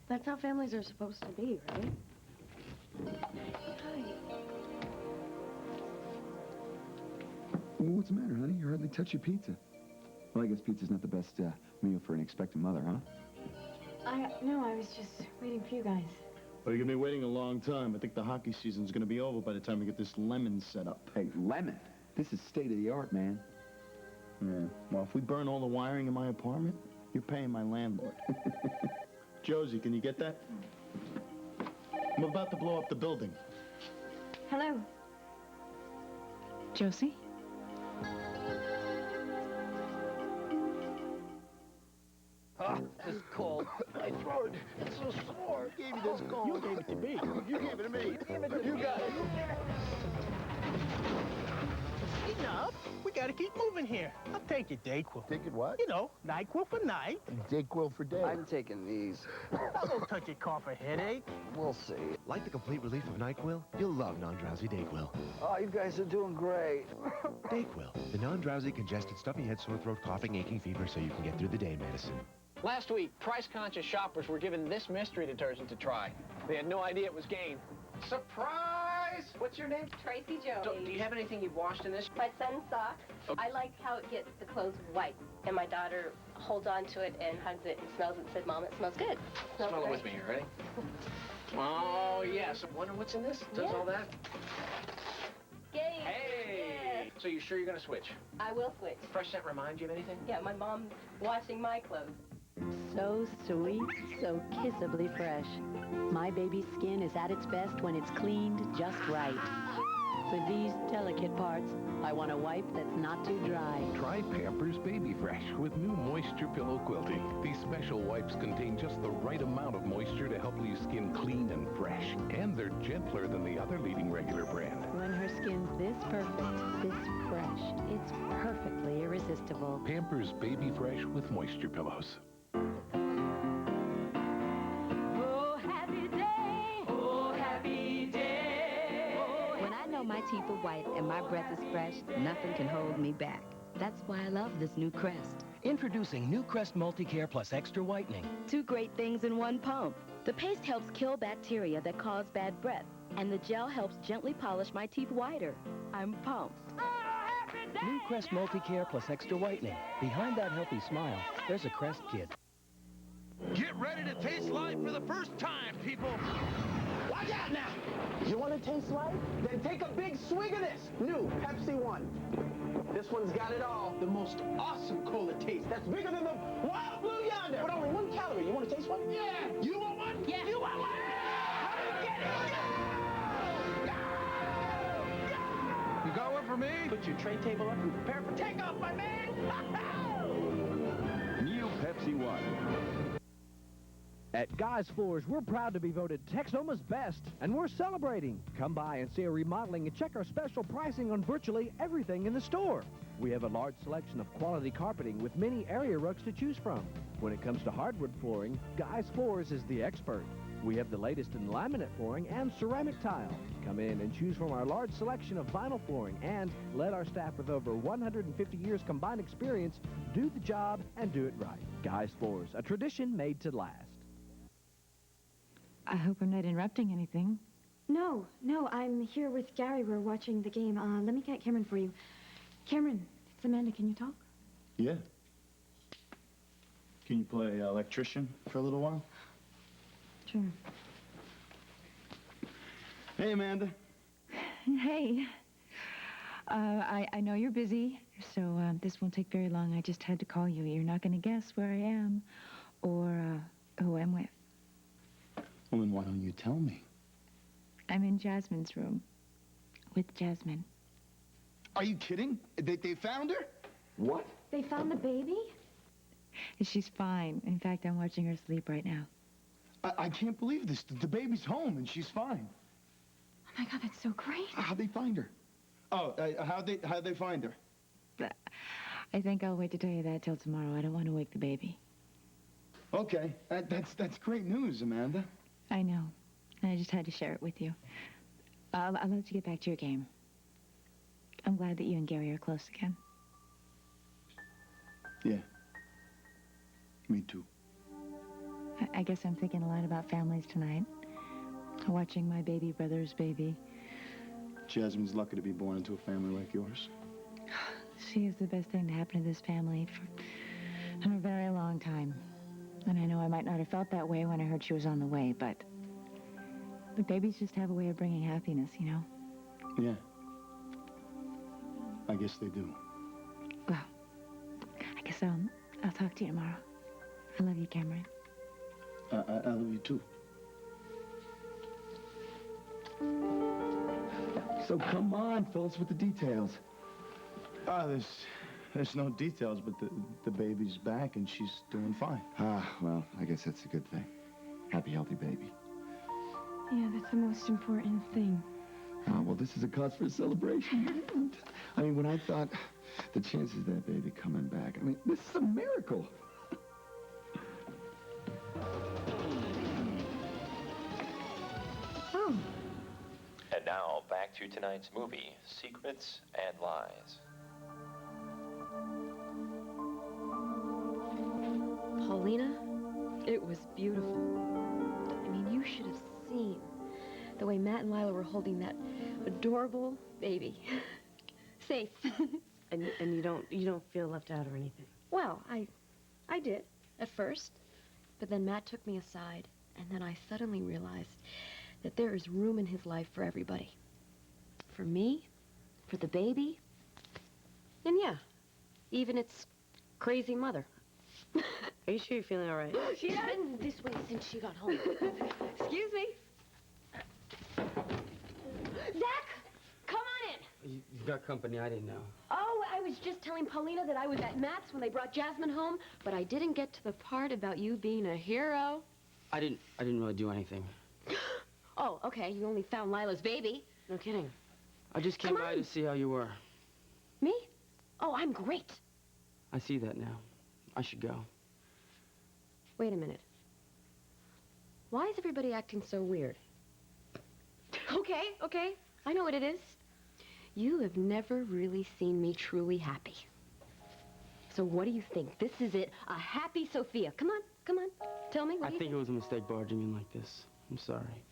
that's how families are supposed to be, right? Hi. Well, what's the matter, honey? You hardly touch your pizza. Well, I guess pizza's not the best meal for an expectant mother, huh? No, I was just waiting for you guys. Well, you're going to be waiting a long time. I think the hockey season's going to be over by the time we get this lemon set up. Hey, lemon? This is state-of-the-art, man. Yeah. Well, if we burn all the wiring in my apartment, you're paying my landlord. Josie, can you get that? I'm about to blow up the building. Hello. Josie? It's cold. My throat, it's so sore. Who gave you this cold? You gave it to me. You gave it to me. You got it. Enough. We gotta keep moving here. I'll take it, Dayquil. Take it what? You know, NyQuil for night. Dayquil for day. I'm taking these. I won't touch your cough or headache. We'll see. Like the complete relief of NyQuil? You'll love non-drowsy Dayquil. Oh, you guys are doing great. Dayquil, the non-drowsy, congested, stuffy head, sore throat, coughing, aching, fever, so you can get through the day medicine. Last week, price-conscious shoppers were given this mystery detergent to try. They had no idea it was Gain. Surprise! What's your name? Tracy Jones. Do you have anything you've washed in this? My son's socks. Okay. I like how it gets the clothes white. and my daughter holds on to it and hugs it and smells it and said, Mom, it smells good. Smells Smell it great. with me here, ready? Oh, yes. I wonder what's in this. Does all that? Yay! Hey! So you sure you're going to switch? I will switch. Fresh scent remind you of anything? Yeah, my mom's washing my clothes. So sweet, so kissably fresh. My baby's skin is at its best when it's cleaned just right. For these delicate parts, I want a wipe that's not too dry. Try Pampers Baby Fresh with new Moisture Pillow Quilting. These special wipes contain just the right amount of moisture to help leave skin clean and fresh. And they're gentler than the other leading regular brand. When her skin's this perfect, this fresh, it's perfectly irresistible. Pampers Baby Fresh with Moisture Pillows. My teeth are white and my breath is fresh, nothing can hold me back. That's why I love this new Crest. Introducing new Crest Multicare Plus Extra Whitening. 2 great things in one pump. The paste helps kill bacteria that cause bad breath, and the gel helps gently polish my teeth whiter. I'm pumped. New Crest Multicare Plus Extra Whitening. Behind that healthy smile, there's a Crest kid. Get ready to taste life for the first time, people. Watch out now! You want to taste life? Then take a big swig of this new Pepsi One. This one's got it all. The most awesome cola taste that's bigger than the Wild Blue Yonder. But only 1 calorie. You want to taste one? Yeah! You want one? Yeah! You want one? Get it! You got one for me? Put your tray table up and prepare for takeoff, my man! New Pepsi One. At Guy's Floors, we're proud to be voted Texoma's best, and we're celebrating. Come by and see our remodeling and check our special pricing on virtually everything in the store. We have a large selection of quality carpeting with many area rugs to choose from. When it comes to hardwood flooring, Guy's Floors is the expert. We have the latest in laminate flooring and ceramic tile. Come in and choose from our large selection of vinyl flooring and let our staff with over 150 years combined experience do the job and do it right. Guy's Floors, a tradition made to last. I hope I'm not interrupting anything. No, I'm here with Gary. We're watching the game. Let me get Cameron for you. Cameron, it's Amanda. Can you talk? Yeah. Can you play electrician for a little while? Sure. Hey, Amanda. Hey. I know you're busy, so this won't take very long. I just had to call you. You're not going to guess where I am or who I'm with. Well, then why don't you tell me? I'm in Jasmine's room with Jasmine. Are you kidding? They found her? What? They found the baby? She's fine. In fact, I'm watching her sleep right now. I can't believe this. The baby's home and she's fine. Oh my God, that's so great. How'd they find her? Oh, how'd they find her? I think I'll wait to tell you that till tomorrow. I don't want to wake the baby. Okay, that's great news, Amanda. I know. I just had to share it with you. I'll let you get back to your game. I'm glad that you and Gary are close again. Yeah. Me too. I guess I'm thinking a lot about families tonight. Watching my baby brother's baby. Jasmine's lucky to be born into a family like yours. She is the best thing to happen to this family for a very long time. And I know I might not have felt that way when I heard she was on the way, but the babies just have a way of bringing happiness, you know? Yeah. I guess they do. Well, I guess I'll talk to you tomorrow. I love you, Cameron. I love you too. So come on, fill us with the details. There's no details, but the baby's back and she's doing fine. Well, I guess that's a good thing. Happy, healthy baby. Yeah, that's the most important thing. Well, this is a cause for celebration. I mean, when I thought the chances of that baby coming back, I mean, this is a miracle. Oh. And now, back to tonight's movie, Secrets and Lies. Paulina, it was beautiful. I mean, you should have seen the way Matt and Lila were holding that adorable baby. Safe. And you don't feel left out or anything? Well, I did at first, but then Matt took me aside, and then I suddenly realized that there is room in his life for everybody. For me, for the baby, and yeah, even its crazy mother. Are you sure you're feeling all right? She's been this way since she got home. Excuse me? Zach, come on in. You've got company I didn't know. Oh, I was just telling Paulina that I was at Matt's when they brought Jasmine home, but I didn't get to the part about you being a hero. I didn't really do anything. Oh, okay, you only found Lila's baby. No kidding. I just came by to see how you were. Me? Oh, I'm great. I see that now. I should go. Wait a minute. Why is everybody acting so weird? Okay, I know what it is. You have never really seen me truly happy. So what do you think? This is it, a happy Sophia. Come on. Tell me, what do you think it was a mistake barging in like this. I'm sorry.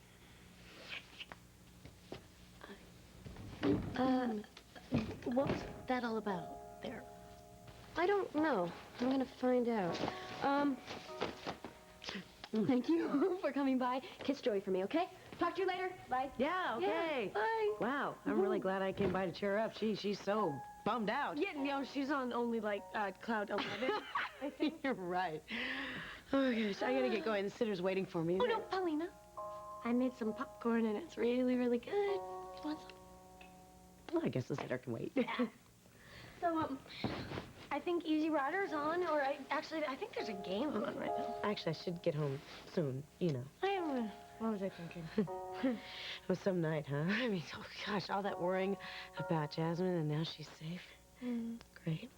What's that all about there? I don't know. I'm gonna find out. Thank you for coming by. Kiss Joey for me, okay? Talk to you later. Bye. Yeah, okay. Yeah, bye. Wow, I'm really glad I came by to cheer her up. She's so bummed out. Yeah, no, she's on only, like, cloud 11, I think. You're right. Oh, gosh, I gotta get going. The sitter's waiting for me. Oh, no, Paulina. I made some popcorn, and it's really, really good. You want some? Well, I guess the sitter can wait. So, I think Easy Rider's on, or I think there's a game on right now. Actually, I should get home soon, you know. What was I thinking? It was some night, huh? I mean, oh, gosh, all that worrying about Jasmine, and now she's safe. Great.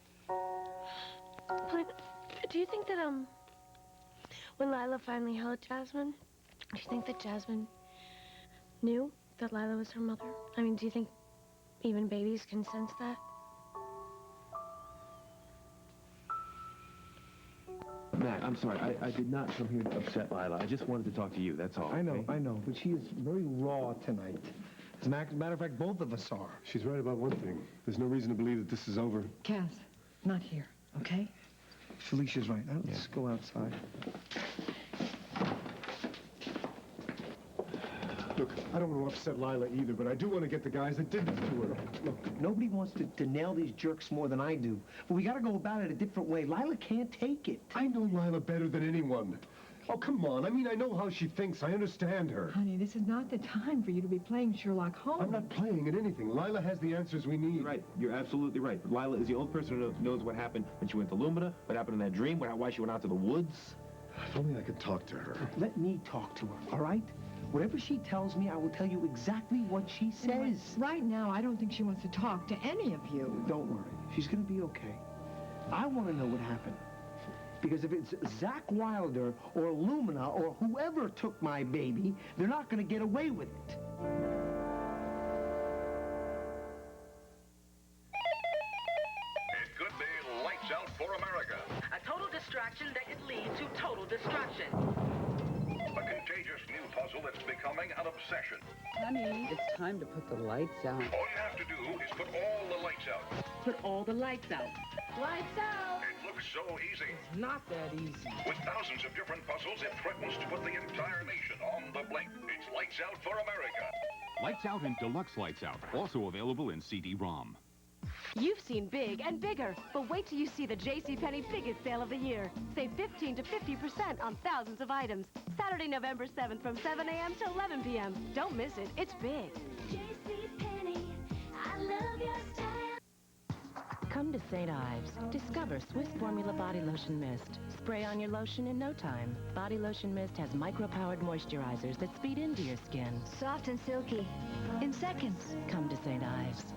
But do you think that, when Lila finally held Jasmine, do you think that Jasmine knew that Lila was her mother? I mean, do you think even babies can sense that? Matt, I'm sorry. I did not come here to upset Lila. I just wanted to talk to you, that's all. I know, but she is very raw tonight. As a matter of fact, both of us are. She's right about one thing. There's no reason to believe that this is over. Cass, not here, okay? Felicia's right. Now let's go outside. Look, I don't want to upset Lila either, but I do want to get the guys that did this to her. Look, nobody wants to nail these jerks more than I do. But we got to go about it a different way. Lila can't take it. I know Lila better than anyone. Oh, come on. I mean, I know how she thinks. I understand her. Honey, this is not the time for you to be playing Sherlock Holmes. I'm not playing at anything. Lila has the answers we need. You're right. You're absolutely right. Lila is the only person who knows what happened when she went to Lumina, what happened in that dream, why she went out to the woods. If only I could talk to her. Let me talk to her, all right? Whatever she tells me, I will tell you exactly what she says. Right now, I don't think she wants to talk to any of you. Don't worry. She's going to be okay. I want to know what happened. Because if it's Zach Wilder or Lumina or whoever took my baby, they're not going to get away with it. It could be lights out for America. A total distraction that could lead to total destruction. A contagious new puzzle that's becoming an obsession. Honey, it's time to put the lights out. All you have to do is put all the lights out. Put all the lights out. Lights out! It looks so easy. It's not that easy. With thousands of different puzzles, it threatens to put the entire nation on the blink. It's Lights Out for America. Lights Out and Deluxe Lights Out, also available in CD-ROM. You've seen big and bigger, but wait till you see the JCPenney biggest sale of the year. Save 15 to 50% on thousands of items. Saturday, November 7th from 7 a.m. to 11 p.m. Don't miss it. It's big. JCPenney, I love your style. Come to St. Ives. Discover Swiss Formula Body Lotion Mist. Spray on your lotion in no time. Body Lotion Mist has micro-powered moisturizers that speed into your skin. Soft and silky. In seconds. Come to St. Ives.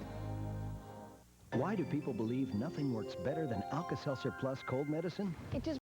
Why do people believe nothing works better than Alka-Seltzer Plus cold medicine? It just